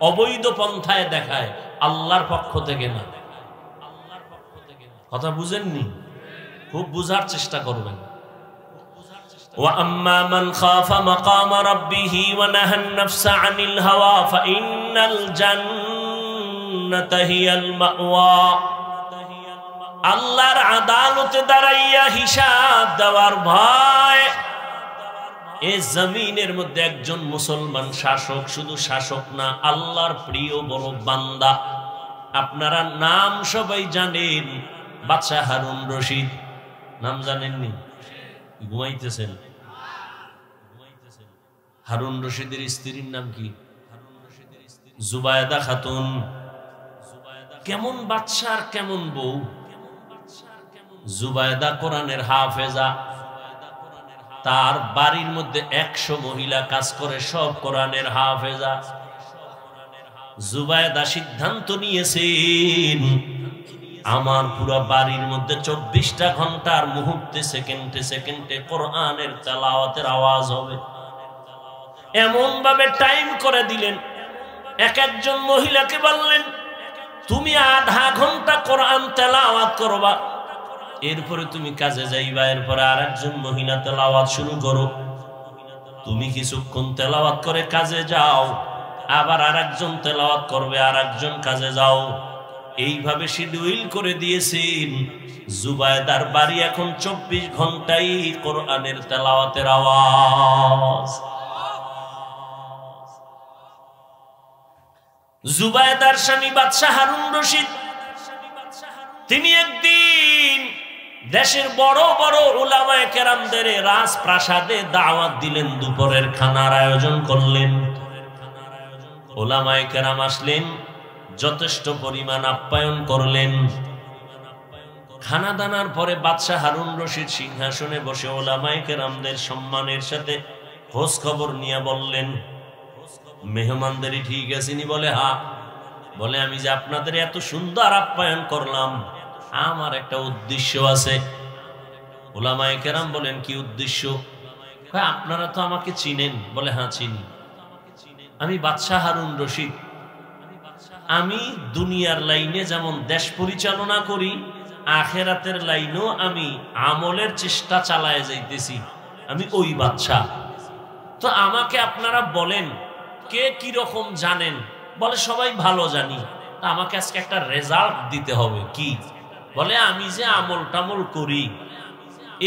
অবৈধ পন্থায় দেখায়, আল্লাহর পক্ষ থেকে না। কথা বুঝেননি? খুব বুঝার চেষ্টা করবেন। وَأَمَّا مَنْ خَافَ مَقَامَ رَبِّهِ وَنَهَى النَّفْسَ عَنِ الْهَوَى فَإِنَّ الْجَنَّةَ هِيَ الْمَأْوَى। আল্লাহর আদালতে দাঁড়াইয়া হিসাব দেওয়ার ভয়। এই জমিনের মধ্যে একজন মুসলমান শাসক, শুধু শাসক না, আল্লাহর প্রিয় বড় বান্দা। আপনারা নাম সবাই জানেন, বাদশাহ হারুন রশিদ। নাম জানেননি? ঘুমাইতেছেন? হারুন রশিদের স্ত্রীর নাম কি? জুবায়দা খাতুন। কেমন বাদশাহ, কেমন বউ! জুবায়দা কোরআনের হাফেজা, তার বাড়ির মধ্যে 100 মহিলা কাজ করে, সব কোরআনের হাফেজা। জুবায়দা সিদ্ধান্ত নিয়েছেন, আমার পুরো বাড়ির মধ্যে 24টা ঘন্টার মুহূর্তে, সেকেন্ডে সেকেন্ডে কোরআনের তেলাওয়াতের আওয়াজ হবে। এমন ভাবে টাইম করে দিলেন, এক একজন মহিলাকে বললেন, তুমি আধা ঘন্টা কোরআন তেলাওয়াত করবা, এরপরে তুমি কাজে যাইবা, এরপরে আরেকজন মহিলা তেলাওয়াত শুরু করো। তুমি কিছুক্ষণ তেলাওয়াত করে কাজে যাও, আবার আরেকজন তেলাওয়াত করবে, আরেকজন কাজে যাও। এইভাবে শিডিউল করে দিয়েছেন। জুবায়দার বাড়ি এখন 24 ঘন্টাই কোরআনের তেলাওয়াতের আওয়াজ। জুবায়দার স্বামী বাদশাহ হারুন রশিদ তিনি একদিন দেশের বড় বড় উলামায়ে কেরামদের রাজপ্রাসাদে দাওয়াত দিলেন, দুপুরের খানার আয়োজন করলেন। উলামায়ে কেরাম আসলেন, যথেষ্ট পরিমাণ আপ্যায়ন করলেন। খানা দানার পরে বাদশাহ হারুন রশিদ সিংহাসনে বসে উলামায়ে কেরামদের সম্মানের সাথে খোঁজ খবর নিয়ে বললেন, মেহমানদেরই ঠিক আছেনি? বলে হ্যাঁ। বলে আমি যে আপনাদের এত সুন্দর আপ্যায়ন করলাম, আমার একটা উদ্দেশ্য আছে। উলামায়ে কেরাম বলেন, কি উদ্দেশ্য? আপনারা তো আমাকে চিনেন। বলে হ্যাঁ চিনি, আমি বাদশাহ হারুন রশিদ। আমি দুনিয়ার লাইনে যেমন দেশ পরিচালনা করি, আখেরাতের লাইনেও আমি আমলের চেষ্টা চালায় যাইতেছি, আমি ওই বাদশাহ। তো আমাকে আপনারা বলেন কে কি রকম জানেন? বলে সবাই ভালো জানি, আমাকে আজকে একটা রেজাল্ট দিতে হবে। কি? বলে আমি যে আমল টামল করি,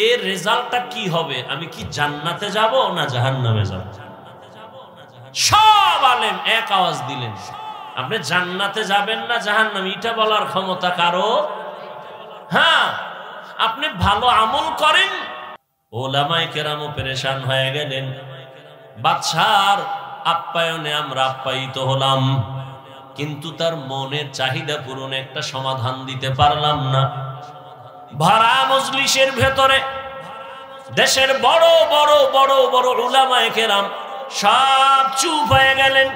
এর রেজাল্টটা কি হবে? আমি কি জান্নাতে যাব না জাহান্নামে যাব? সব আলেম এক আওয়াজ দিলেন, আপনি জান্নাতে যাবেন না জাহান্নামে, এটা বলার ক্ষমতা কারো? হ্যাঁ, আপনি ভালো আমল করেন। উলামায়ে কেরামও পেরেশান হয়ে গেলেন। বাদশার আপ্যায়নে আমরা আপ্যায়িত হলাম, কিন্তু তার মনের চাহিদা পূরণে একটা সমাধান দিতে পারলাম না। ভরা মজলিসের ভেতরে দেশের বড় বড় বড় বড় উলামায়ে কেরাম সব চুপ হয়ে গেলেন।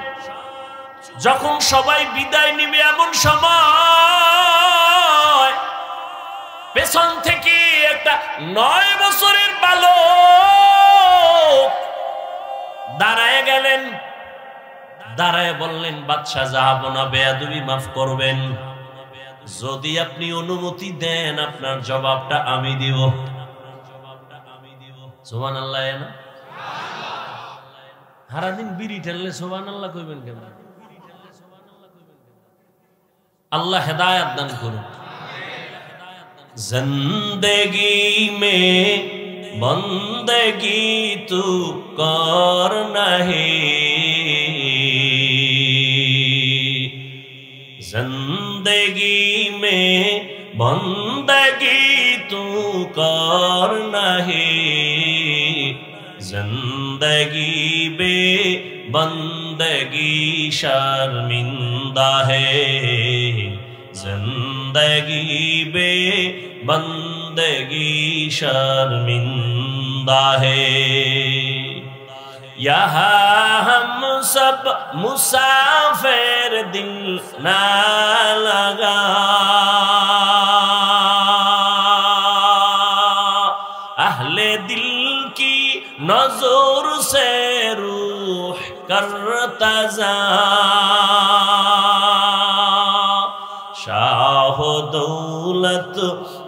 যখন সবাই বিদায় নিবে এমন সময় পেছন থেকে একটা 9 বছরের বালক দাঁড়ায় গেলেন। দাঁড়ায় বললেন, বাদশাহ যাব না, বেয়াদবি মাফ করবেন, যদি আপনি অনুমতি দেন আপনার জবাবটা আমি দিব। সুবহানাল্লাহ। না সারাদিন বিড়ি ঠেললে সুবহানাল্লাহ কইবেন কেন? আল্লাহ হেদায়েত দান করুন। জিন্দেগি মে বন্দেগি তু কর নাহি, जिंदगी में बंदगी तू कर नहीं, जिंदगी बे बंदगी शर्मिंदा है, जिंदगी बे बंदगी शर्मिंदा है। यहाँ हम सब मुसाफिर दिल ना लगा, अहले दिल की नजर से रूह करता जा, शाह दौलत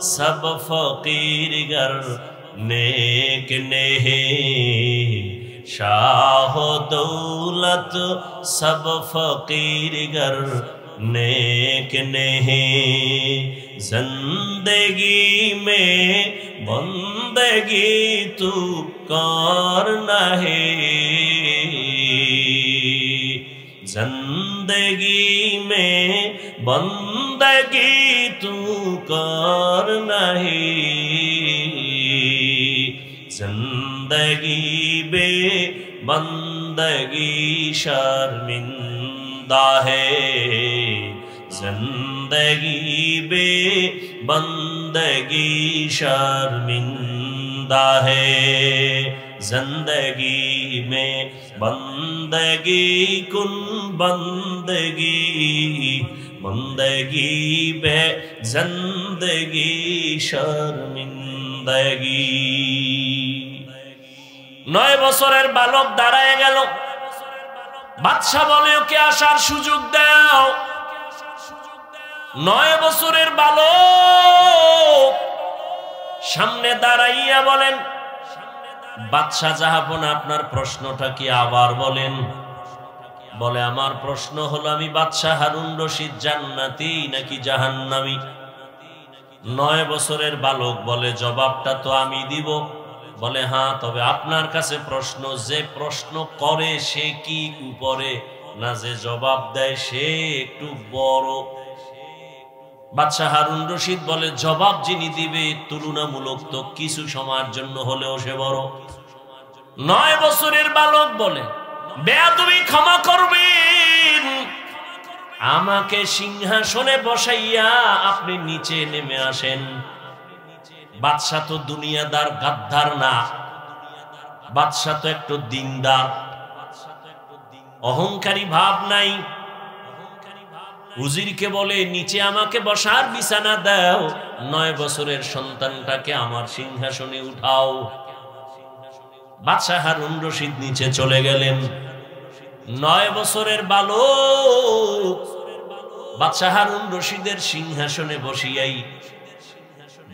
सब फकीर गर नेक नहीं, शाह दौलत सब फकीर गर नेक नहीं, जिंदगी में बंदगी तू कर नहीं, जिंदगी में बंदगी तू कर नहीं, जिंदगी बे बंदगी शर्मिंदा है, जिंदगी बे बंदगी शर्मिंदा है, जिंदगी में बंदगी कुन बंदगी, बंदगी बे जिंदगी शर्मिंदगी। 9 বছরের বালক দাঁড়ায় গেল। বাদশা বলে, ওকে আসার সুযোগ দাও। 9 বছরের বালক সামনে দাঁড়াইয়া বলেন, বাদশা জাহাপনা আপনার প্রশ্নটা কি আবার বলেন। বলে, আমার প্রশ্ন হলো আমি বাদশাহ হারুন রশিদ জান্নাতি নাকি জাহান্নামী। 9 বছরের বালক বলে, জবাবটা তো আমি দিব। বলে, হ্যাঁ, তবে আপনার কাছে প্রশ্ন, যে প্রশ্ন করে সে কি উপরে, না যে জবাব দেয় সে একটু বড়। বাদশাহ হারুন রশিদ বলে, জবাব যিনি দিবে তুলনামূলক তো কিছু সময়ের জন্য হলেও সে বড়। 9 বছরের বালক বলে, বেয়াদবি ক্ষমা করবেন, আমাকে সিংহাসনে বসাইয়া আপনি নিচে নেমে আসেন। বাদশাহ তো দুনিয়াদার গাদ্দার না, বাদশাহ তো একটু দিনদার, অহংকারী ভাব নাই। উজিরকে বলে, নিচে আমাকে বসার বিছানা দাও, 9 বছরের সন্তানটাকে আমার সিংহাসনে উঠাও। বাদশাহ হারুন রশিদ নিচে চলে গেলেন। 9 বছরের বালক বাদশাহ হারুন রশিদের সিংহাসনে বসিয়াই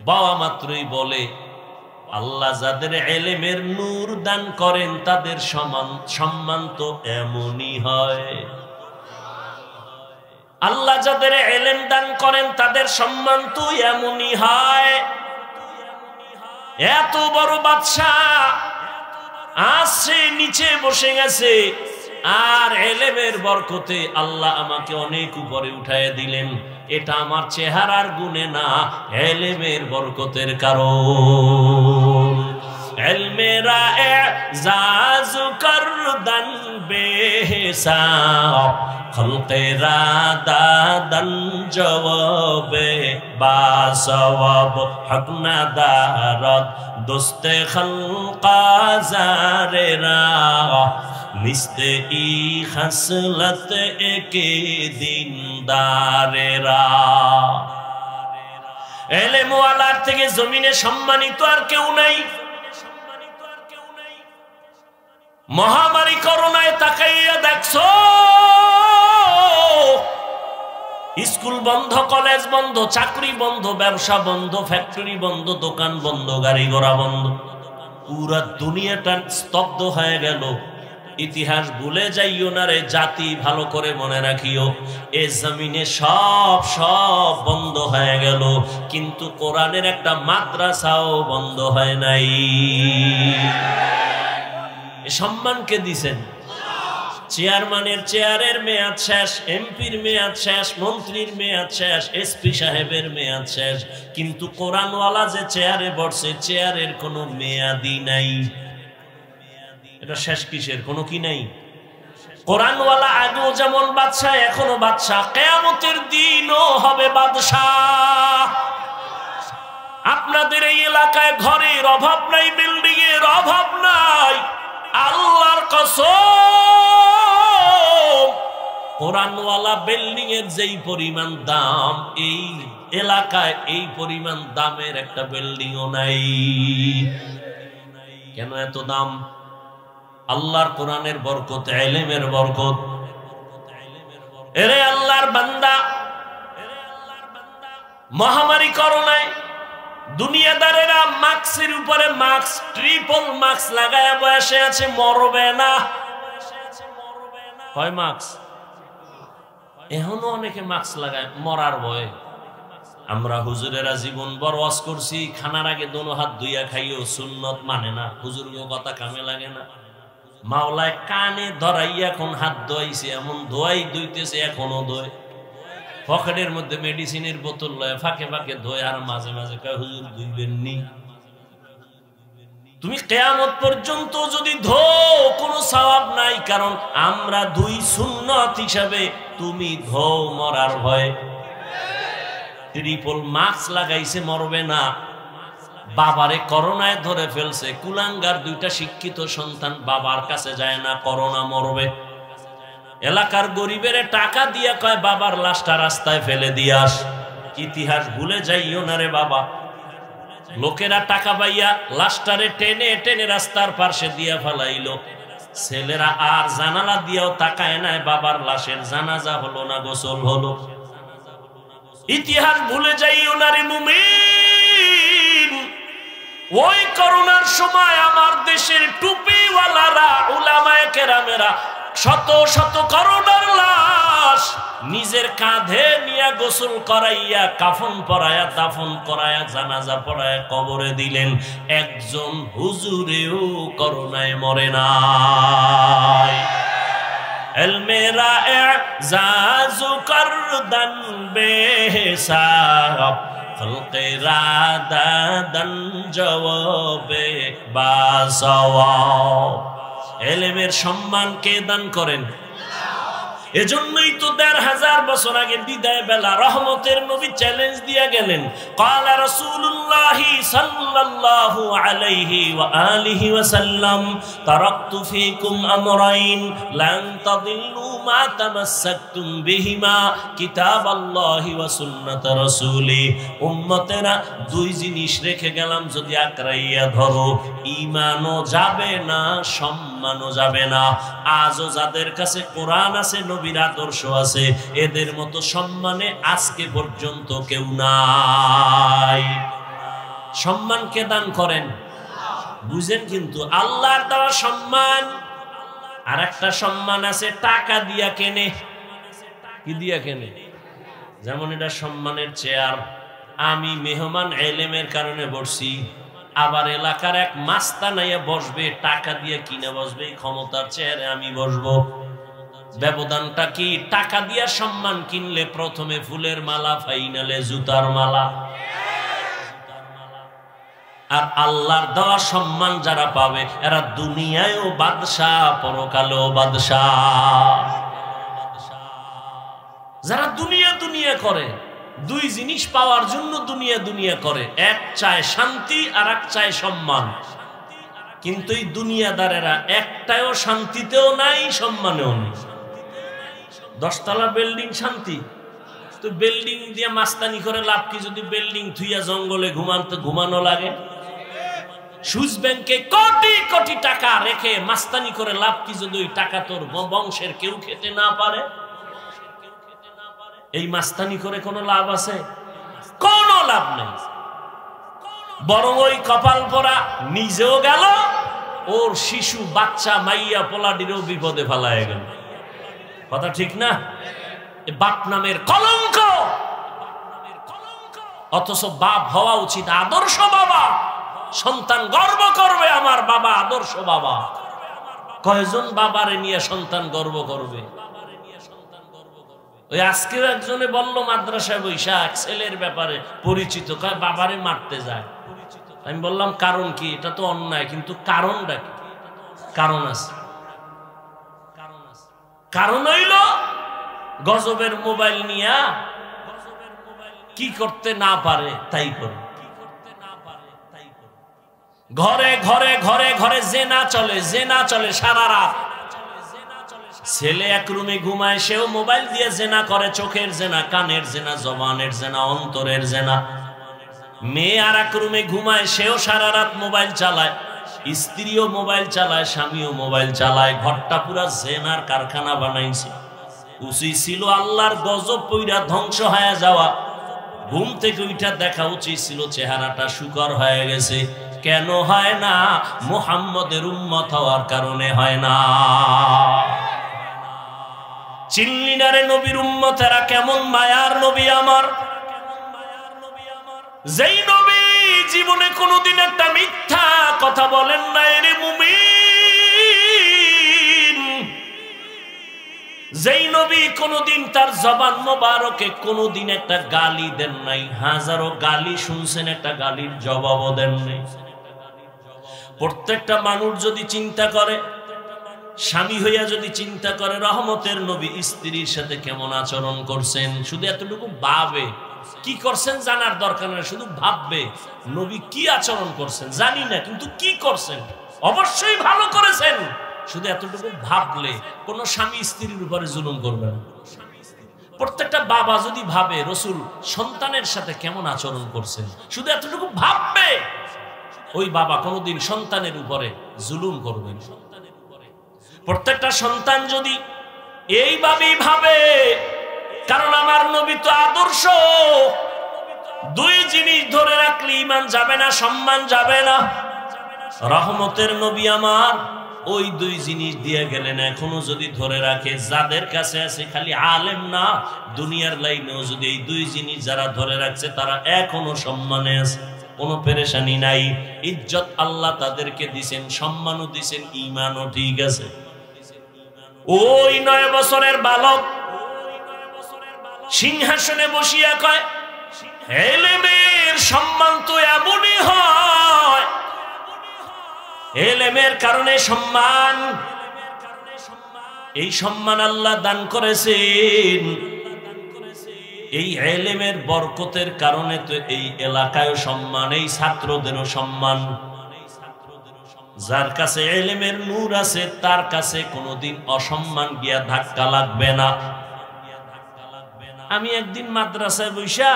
বাবা মাত্রই বলে, আল্লাহ যাদের ইলমের নূর দান করেন তাদের সম্মান তো এমনই হয়। আল্লাহ যাদের ইলম দান করেন তাদের সম্মান তো এমনই হয়। এত বড় বাদশাহ আসছে, নিচে বসে গেছে, আর ইলমের বরকতে আল্লাহ আমাকে অনেক উপরে উঠায় দিলেন। এটা আমার চেহারার গুণে না, ইলমের বরকতের কারণ। ইলমেরা এজাজ করদান বেহিসাব, খলকেরা দাদান জবাবে বাসওয়াব, হক না দারদ দোস্তে খলকা জারেরা, নিস্তে ই খাসলত একে দিনদারেরা। ইলম ওয়ালার থেকে জমিনে সম্মানিত আর কেউ নাই। মহামারী করোনায় তাকাইয়া দেখছো, স্কুল বন্ধ, কলেজ বন্ধ, চাকরি বন্ধ, ব্যবসা বন্ধ, ফ্যাক্টরি বন্ধ, দোকান বন্ধ, গাড়ি ঘোড়া বন্ধ, পুরা দুনিয়াটা স্তব্ধ হয়ে গেল। ইতিহাস ভুলে যাইও না রে জাতি, ভালো করে মনে রাখিও, এ জমিনে সব বন্ধ হয়ে গেল, কিন্তু কোরআনের একটা মাদ্রাসাও বন্ধ হয় নাই। সম্মানকে দিছেন, চেয়ারম্যানের চেয়ারের মেয়াদ শেষ, এমপির মেয়াদ শেষ, মন্ত্রীর মেয়াদ শেষ, এসপি সাহেবের মেয়াদ শেষ, কিন্তু কোরআনওয়ালা যে চেয়ারে বসে, চেয়ারের কোনো মেয়াদই নাই। এটা শেষ কিসের? কোনো কি নাই। কোরআনওয়ালা আগেও যেমন বাদশাহ, এখনো বাদশাহ, কিয়ামতের দিনও হবে বাদশাহ। আপনাদের এই এলাকায় ঘরের অভাব নাই, বিল্ডিং এর অভাব নাই, আল্লাহর কসম, কোরআনওয়ালা বিল্ডিং এর যেই পরিমাণ দাম, এই এলাকায় এই পরিমাণ দামের একটা বিল্ডিংও নাই। কেন এত দাম? আল্লাহর কোরআনের বরকত, ইলমের বরকত। এরে আল্লাহর বান্দা, মহামারী করোনায় দুনিয়াদারেরা মাস্কের উপরে মাস্ক, ট্রিপল মাস্ক লাগায় বসে আছে, মরবে না। কয় মাস্ক? এখনো অনেকে মাস্ক লাগায় মরার ভয়ে। আমরা হুজুরেরা জীবন বড় ওয়াজ করছি, খানার আগে দোনো হাত ধুইয়া খাইও, সুন্নত মানে না, হুজুর কথা কামে লাগে না। মাওলায় কানে ধরাইয়া এখন হাত ধোয়াইছে, এমন ধোয়াই ধুইতেছে, এখনো ধোয়। পকেটের মধ্যে মেডিসিনের বোতল লয়, ফাঁকে ফাঁকে ধোয়, আর মাঝে মাঝে কয় হুজুর ধুইবেন নি। তুমি কিয়ামত পর্যন্ত যদি ধো, কোনো সওয়াব নাই, কারণ আমরা দুই সুন্নত হিসাবে, তুমি ধো মরার ভয়। ট্রিপল মাস্ক লাগাইছে, মরবে না। বাবারে করোনায় ধরে ফেলছে, কুলাঙ্গার, 2টা শিক্ষিত সন্তান বাবার কাছে যায় না, করোনা, মরবে। এলাকার গরিবের টাকা দিয়া কয় বাবার লাশটা রাস্তায় ফেলে দিয়াস। ইতিহাস ভুলে যাইও না রে বাবা। লোকেরা টাকা পাইয়া লাশটারে টেনে টেনে রাস্তার পাশে দিয়া ফেলাইলো। ছেলেরা আর জানালা দিয়াও তাকায় নাই, বাবার লাশের জানাজা হলো না, গোসল হলো। ইতিহাস ভুলে যাইও না রে মুমিন। ওই করোনার সময় আমার দেশের টুপিওয়ালারা, উলামায়ে কেরামেরা শত শত করোনার লাশ নিজের কাঁধে নিয়ে গোসল করাইয়া, কাফন পরাইয়া, দাফন করাইয়া, জানাজা পড়াইয়া কবরে দিলেন। একজন হুজুরেও করোনায় মরে নাই। इल्मे राज़ करदन बेहिसाब खल्क़े राददन जवाबे बासवाब। इल्मेर सम्मान কে দান করেন? এজন্যই তো ১৫০০ বছর আগে বিদায় বেলা রহমতের নবী চ্যালেঞ্জ দিয়া গেলেন, ক্বালা রাসূলুল্লাহ সাল্লাল্লাহু আলাইহি ওয়া আলিহি ওয়াসাল্লাম তারাকতু ফীকুম আমরাইন লান তাদিল্লু মা তামাসসাকতুম বিহিমা কিতাবাল্লাহি ওয়া সুন্নাত রাসূলি। উম্মতেরা দুই জিনিস রেখে গেলাম, যদি আকরাইয়া ধরো ঈমানও যাবে না, সম্মানও যাবে না। আজও যাদের কাছে কোরআন আছে, নবীর আদর্শ আছে, এদের মতো সম্মানে আজকে পর্যন্ত কেউ নাই। সম্মানকে দান করেন, বুঝেন কিন্তু আল্লাহর দেওয়া সম্মান। আর একটা সম্মান আছে টাকা দিয়া কেনে। কি দিয়া কেনে? যেমন এটা সম্মানের চেয়ার, আমি মেহমান এলেমের কারণে বসছি, আবার এলাকার এক মাস্তানাইয়া বসবে, টাকা দিয়ে কিনে বসবে, ক্ষমতার চেয়ারে আমি বসবো। ব্যবধানটা কি? টাকা দিয়া সম্মান কিনলে প্রথমে ফুলের মালা, ফাইনালে জুতার মালা। আর আল্লাহর দেওয়া সম্মান যারা পাবে এরা দুনিয়ায়ও বাদশাহ, পরকালেও বাদশাহ। যারা দুনিয়া দুনিয়া করে, দুই জিনিস পাওয়ার জন্য দুনিয়া দুনিয়া করে, এক চায় শান্তি আর এক চায় সম্মান। কিন্তু এই দুনিয়াদারেরা একটাও শান্তিতেও নাই, সম্মানেও নেই। 10 তলা বিল্ডিং শান্তি, তো বিল্ডিং দিয়ে মাস্তানি করে লাভ কি? যদি বিল্ডিং থুইয়া জঙ্গলে ঘুমানো লাগে। সুইস ব্যাংকে কোটি কোটি টাকা রেখে মাস্তানি করে লাভ কি? যদি ওই টাকা তোর বংশের কেউ খেতে না পারে। এই মাস্তানি করে কোনো লাভ আছে? কোনো লাভ নেই। বরং ওই কপাল পরা নিজেও গেল, ওর শিশু বাচ্চা মাইয়া পোলাডিরও বিপদে ফেলায় গেল। কথা ঠিক না? বাপ নামের কলঙ্ক। অথচ বাপ হওয়া উচিত আদর্শ বাবা। সন্তান গর্ব করবে, আমার বাবা আদর্শ বাবা। কয়জন বাবারে নিয়ে সন্তান গর্ব করবে? ওই আজকে একজনে বলল মাদ্রাসায় বৈশাখ ছেলের ব্যাপারে পরিচিত, কয় বাবারে মারতে যায়। আমি বললাম কারণ কি? এটা তো অন্যায়, কিন্তু কারণটা কি? কারণ আছে। কারণ হইল গজবের মোবাইল নিয়া কি করতে না পারে তাই করে। ঘরে ঘরে ঘরে ঘরে জেনা চলে, জেনা চলে সারা রাত। ছেলে এক রুমে ঘুমায়, সেও মোবাইল দিয়ে জেনা করে। চোখের জেনা, কানের জেনা, জবানের জেনা, অন্তরের জেনা। মেয়ে আর এক রুমে ঘুমায়, সেও সারা রাত মোবাইল চালায়। স্ত্রীও মোবাইল চালায়, স্বামীও মোবাইল চালায়। ঘরটা পুরা জেনার কারখানা বানাইছে। উচিত ছিল আল্লাহর গজব পইরা ধ্বংস হয়ে যাওয়া। ঘুম থেকে উঠা দেখা উচিত ছিল চেহারাটা শুকর হয়ে গেছে। কেন হয় না? মুহাম্মদের উম্মত হওয়ার কারণে হয় না। চিনলি না রে নবীর উম্মতেরা কেমন মায়ার নবী আমার। যেই নবী জীবনে কোনোদিন একটা মিথ্যা কথা বলেন নাই রে মুমিন। যেই নবী কোনোদিন তার জবান মোবারকে কোনোদিন একটা গালি দেন নাই। হাজারো গালি শুনছেন, একটা গালির জবাবও দেন নাই। প্রত্যেকটা মানুষ যদি চিন্তা করে, স্বামী হইয়া যদি চিন্তা করে রহমতের নবী স্ত্রীর সাথে কেমন আচরণ করছেন, শুধু এতটুকু ভাবে, কি করছেন জানার দরকার নেই, শুধু ভাববে নবী কি আচরণ করছেন জানি না, কিন্তু কি করছেন অবশ্যই ভালো করেছেন। শুধু এতটুকু ভাবলে কোন স্বামী স্ত্রীর উপরে জুলুম করবে না। প্রত্যেকটা বাবা যদি ভাবে রসুল সন্তানের সাথে কেমন আচরণ করছেন, শুধু এতটুকু ভাববে, ওই বাবা কোনোদিন সন্তানের উপরে জুলুম করবে না। প্রত্যেকটা সন্তান যদি এইভাবেই ভাবে, কারণ আমার নবী তো আদর্শ। দুই জিনিস ধরে রাখলে ঈমান যাবে না, সম্মান যাবে না। রহমতের নবী আমার ওই দুই জিনিস দিয়ে গেলেন। এখনো যদি ধরে রাখে, যাদের কাছে আছে খালি আলেম না, দুনিয়ার লাইনেও যদি এই দুই জিনিস যারা ধরে রাখছে তারা এখনো সম্মানে আছে, কোনো পেরেশানি নাই। ইজ্জত আল্লাহ তাদেরকে দিছেন, সম্মানও দিছেন, ঈমানও ঠিক আছে। ওই 9 বছরের বালক সিংহাসনে বসিয়া কয়, এলেমের সম্মান তো এমনই হয়, এলেমের কারণে সম্মান, এই সম্মান আল্লাহ দান করেছেন। এই এলেমের বরকতের কারণে তো এই এলাকায় সম্মান, এই ছাত্রদেরও সম্মান। যার কাছে এলেমের নূর আছে তার কাছে কোনোদিন অসম্মান গিয়া ধাক্কা লাগবে না। আমি একদিন মাদ্রাসায় বইসা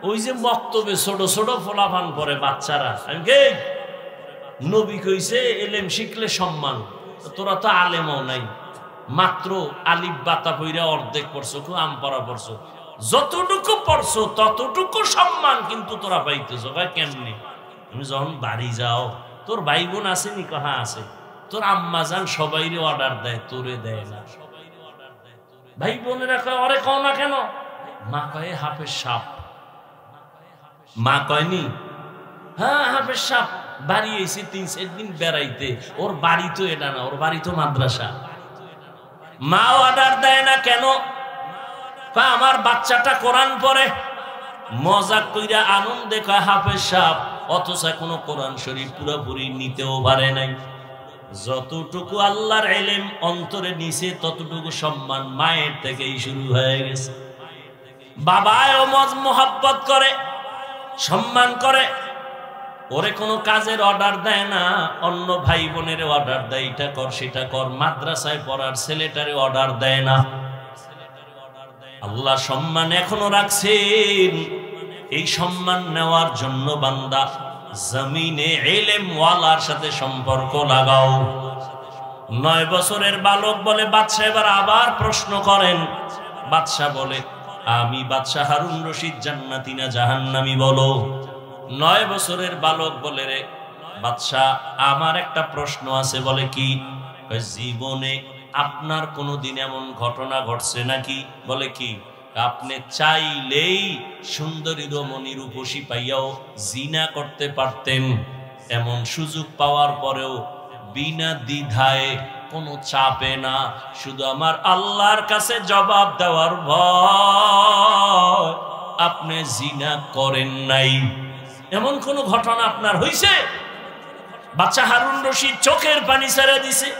ওই যে বক্তব্যে ছোট ছোট ফলাফান করে বাচ্চারা, আমি কে নবী কইছে এলেম শিখলে সম্মান, তোরা তো আলেমও নাই, মাত্র আলিফ বাতা পইরা অর্ধেক পড়ছো, খুব আম পড়া পড়ছো, যতটুকু পড়ছো ততটুকু সম্মান কিন্তু তোরা পাইতেছো। ভাই কেমনি? তুমি যখন বাড়ি যাও তোর ভাই বোন আসেনি? কাহা আছে? তোর আম্মা জান সবাইরে অর্ডার দেয়, তোরে দেয় না। ভাই বোনেরা কয় অরে কও না কেন? মা কয়ে হাফেজ সাপ। মা কয়নি? হ্যাঁ হাফেজ সাপ বাড়ি এসে 3-4 দিন বেড়াইতে, ওর বাড়ি তো এটা না, ওর বাড়ি তো মাদ্রাসা। মা অর্ডার দেয় না কেন? আমার বাচ্চাটা কোরআন পড়ে, মজাক কইরা আনন্দে কয় হাফেজ সাপ, অথচ কোনো কোরআন শরীফ পুরোপুরি নিতেও পারে নাই। যতটুকু আল্লাহর ইলম অন্তরে নিছে ততটুকু সম্মান মায়ের থেকেই শুরু হয়ে গেছে। বাবাও মোহাব্বত করে, সম্মান করে, ওরে কোনো কাজের অর্ডার দেয় না, অন্য ভাই বোনের অর্ডার দেয়, এটা কর সেটা কর। মাদ্রাসায় পড়ার ছেলেটারে অর্ডার দেয় না। আল্লাহ সম্মান এখনো রাখছেন। এই সম্মান নেওয়ার জন্য বান্দা জমিনে ইলম ওয়ালার সাথে সম্পর্ক লাগাও। 9 বছরের বালক বলে, বাদশা এবার আবার প্রশ্ন করেন। বাদশা বলে, আমি বাদশা হারুন রশিদ জান্নাতি না জাহান্নামী বলো। 9 বছরের বালক বলে, রে বাদশা আমার একটা প্রশ্ন আছে। বলে কি? জীবনে আপনার কোনোদিন এমন ঘটনা ঘটছে নাকি? বলে কি? আপনি চাইলেই সুন্দরী রমণী রূপসী পাইয়াও জিনা করতে পারতেন, এমন সুযোগ পাওয়ার পরেও বিনা দ্বিধায় কোনো চাপে না, শুধু আমার আল্লাহর কাছে জবাব দেওয়ার ভয় আপনি জিনা করেন নাই। এমন কোন ঘটনা আপনার হইছে? বাচ্চা হারুন রশিদ চোখের পানি ছেড়ে দিছে,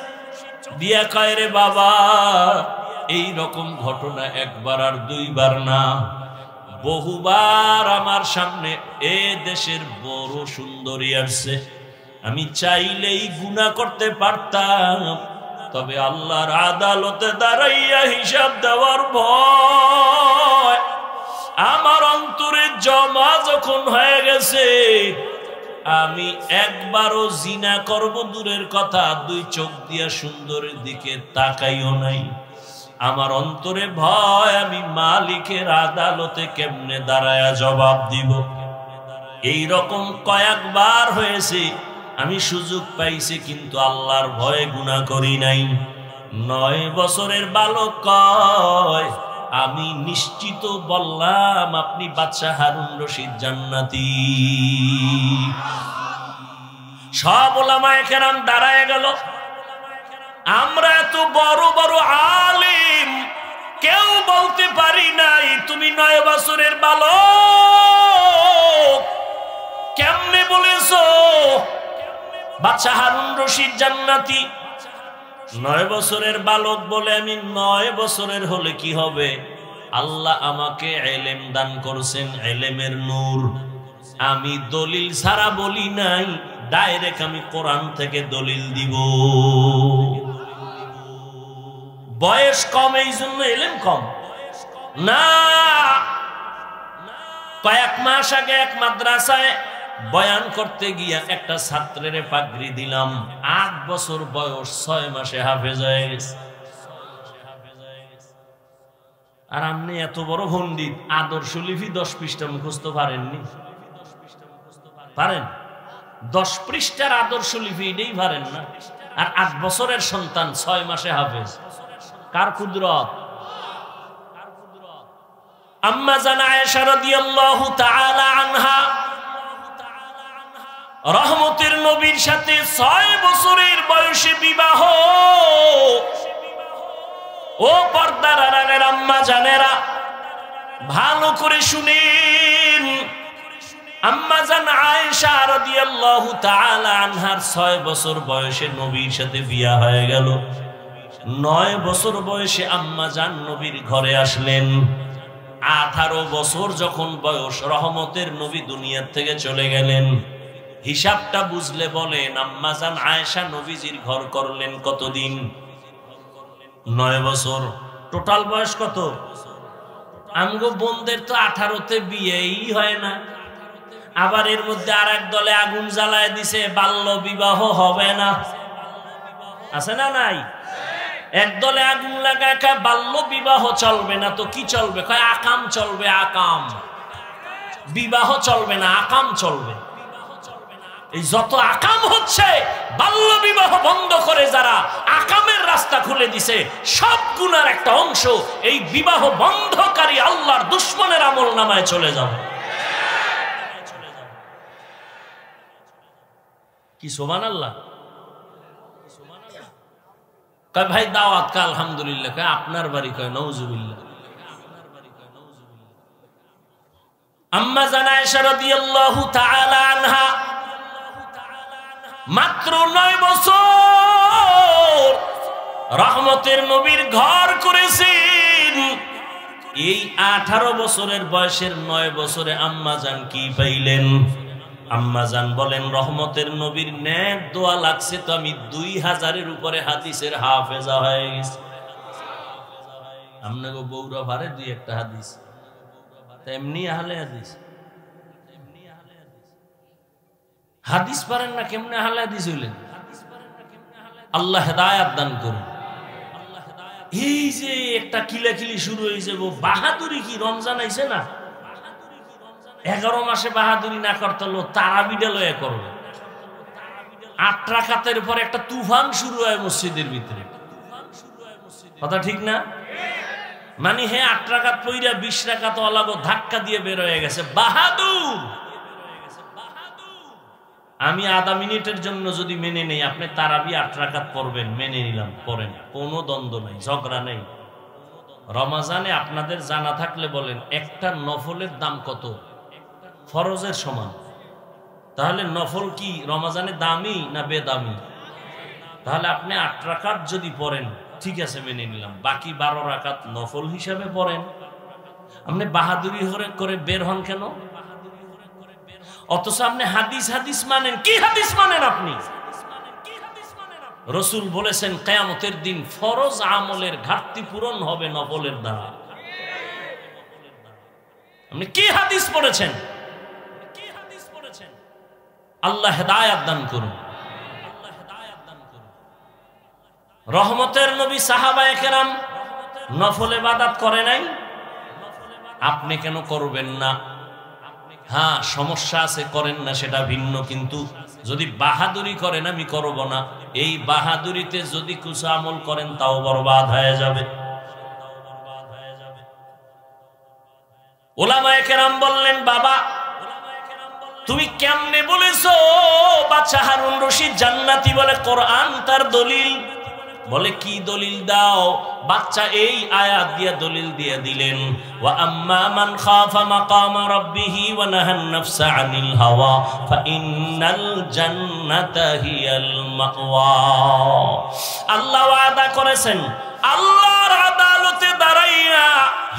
দিয়া কয়, রে বাবা এই রকম ঘটনা একবার আর দুইবার না, বহুবার আমার সামনে এ দেশের বড় সুন্দরী আসছে, আমি চাইলেই গুনাহ করতে পারতাম, তবে আল্লাহর আদালতে দাঁড়াইয়া হিসাব দেওয়ার ভয় আমার অন্তরে জমা যখন হয়ে গেছে, আমি একবারও জিনা করব দূরের কথা, 2 চোখ দিয়া সুন্দরের দিকে তাকাইও নাই। আমার অন্তরে ভয়, আমি মালিকের আদালতে কেমনে দাঁড়ায়া জবাব দিব। এই রকম কয়েকবার হয়েছে, আমি সুযোগ পাইছি কিন্তু আল্লাহর ভয়ে গুনাহ করি নাই। 9 বছরের বালক কয়, আমি নিশ্চিত বললাম আপনি বাদশা হারুন রশিদ জান্নাতি। সব উলামায়ে কেরাম দাঁড়ায় গেল। আমরা এত বড় বড় আলিম কেউ বলতে পারি নাই তুমি 9 বছরের বালক, কেমনে বলেছো বাদশা হারুন রশিদ জান্নাতি? 9 বছরের বালক বলে, আমি 9 বছরের হলে কি হবে? আল্লাহ আমাকে ইলম দান করেছেন, ইলমের নূর। আমি দলিল ছাড়া বলি নাই, ডাইরেক্ট আমি কোরআন থেকে দলিল দিব। বয়স কম এই জন্য ইলম কম না। কয়েক মাস আগে এক মাদ্রাসায় বয়ান করতে গিয়া একটা ছাত্রের পাগড়ি দিলাম, 8 বছর বয়স, 6 মাসে হাফেজ হয়ে গেছে। আর আপনি এত বড় পণ্ডিত, আদর্শ লিপি 10 পৃষ্ঠা মুখস্থ পারেননি? পারেন? 10 পৃষ্ঠার আদর্শ লিপি এটাই পারেন না, আর 8 বছরের সন্তান 6 মাসে হাফেজ। কার কুদরত? আম্মা জান আয়েশা রাদিয়াল্লাহু তাআলা আনহা রহমতের নবীর সাথে 6 বছরের বয়সে বিবাহ। ও পর্দার আড়ালের আম্মা জানেরা, ভালো করে শুনেন। আম্মা জান আয়েশা রাদিয়াল্লাহু তাআলা আনহার 6 বছর বয়সে নবীর সাথে বিয়া হয়ে গেল। 9 বছর বয়সে আম্মা জান নবীর ঘরে আসলেন। 18 বছর যখন বয়স, রহমতের নবী দুনিয়ার থেকে চলে গেলেন। হিসাবটা বুঝলে বলেন আম্মা জান আয়েশা নবীজির ঘর করলেন কতদিন? 9 বছর। টোটাল বয়স কত? আমগো বোনদের তো 18তে বিয়েই হয় না। আবার এর মধ্যে আর এক দলে আগুন জ্বালায় দিছে, বাল্য বিবাহ হবে না, আছে না নাই? এক দলে আগুন লাগায় কয় বাল্য বিবাহ চলবে না, তো কি চলবে? কয় আকাম চলবে, আকাম। বিবাহ চলবে না, আকাম চলবে। এই যত আকাম হচ্ছে, বাল্য বিবাহ বন্ধ করে যারা আকামের রাস্তা খুলে দিছে, সব গুনার একটা অংশ এই বিবাহ বন্ধকারী আল্লাহর দুশমনের আমল নামায় চলে যাবে। কি সুবহানাল্লাহ। কয় ভাই দাওয়াত কা? আলহামদুলিল্লাহ। কয় আপনার বাড়ি? কয় নাউজুবিল্লাহ। আম্মা জান আয়েশা রাদিয়াল্লাহু তাআলা আনহা মাত্র 9 বছর রহমতের নবীর ঘর করেছেন। এই 18 বছরের বয়সের 9 বছরে আম্মা জান কি পাইলেন? আম্মা জান বলেন রহমতের নবীর নেক দোয়া লাগছে তো আমি 2000-এর উপরে হাদিসের হাফেজা হয়ে গেছি। আপনাকে বউরা ভারে 2-1টা হাদিস, তেমনি আহলে হাদিস। হাদিস পারেন না, কেমনে আহলে হাদিস হইলেন? আল্লাহ হেদায়েত দান করুন। এই যে একটা কিলাকিলি শুরু হয়েছে, বাহাদুরি কি রমজান আইছে না? 11 মাসে বাহাদুরি না করতে হলো তারাবিটা লয়ে করবে। 8 রাকাতের উপর একটা তুফান শুরু হয় মসজিদের ভিতরে, কথা ঠিক না? মানে 8 রাকাত পইরা 20 রাকাত ওয়ালাগো ধাক্কা দিয়ে বের হয়ে গেছে, বাহাদুর। আমি আধা মিনিটের জন্য যদি মেনে নেই আপনি তারাবি 8 রাকাত পড়বেন, মেনে নিলাম, পড়েন, কোনো দ্বন্দ্ব নাই, ঝগড়া নেই। রমজানে আপনাদের জানা থাকলে বলেন একটা নফলের দাম কত? ফরজের সমান। তাহলে নফল কি রমজানে দামি না বেদামি? তাহলে আপনি 8 রাকাত যদি পড়েন ঠিক আছে, মেনে নিলাম, বাকি 12 রাকাত নফল হিসাবে পড়েন। আপনি বাহাদুরি করে বের হন কেন? অথচ আপনি হাদিস হাদিস মানেন। কি হাদিস মানেন আপনি? রাসূল বলেছেন কিয়ামতের দিন ফরজ আমলের ঘাটতি পূরণ হবে নফলের দ্বারা। আপনি কি হাদিস পড়েছেন? আল্লাহ হেদায়েত দান করুন। রহমতের নবী সাহাবায়ে কেরাম নফল ইবাদত করে নাই, আপনি কেন করবেন না? হ্যাঁ, সমস্যা আছে, করেন না, সেটা ভিন্ন। কিন্তু যদি বাহাদুরি করেন আমি করব না, এই বাহাদুরিতে যদি কিছু আমল করেন তাও বরবাদ হয়ে যাবে। উলামায়ে কেরাম বললেন, বাবা তুমি কেমনে বলেছো বাচ্চা হারুন রশিদ জান্নাতি? বলে কোরআন তার দলিল। বলে কি দলিল দাও? বাচ্চা এই আয়াত দিয়া দলিল দিয়ে দিলেন, ওয়া আম্মা মান খাফা মাকামা রাব্বিহি ওয়া নাহান নাফসা আনিল হাওয়া ফাইন্নাল জান্নাতা হিয়াল মাওয়া। আল্লাহ ওয়াদা করেছেন আল্লাহর আদালতে দাঁড়াইয়া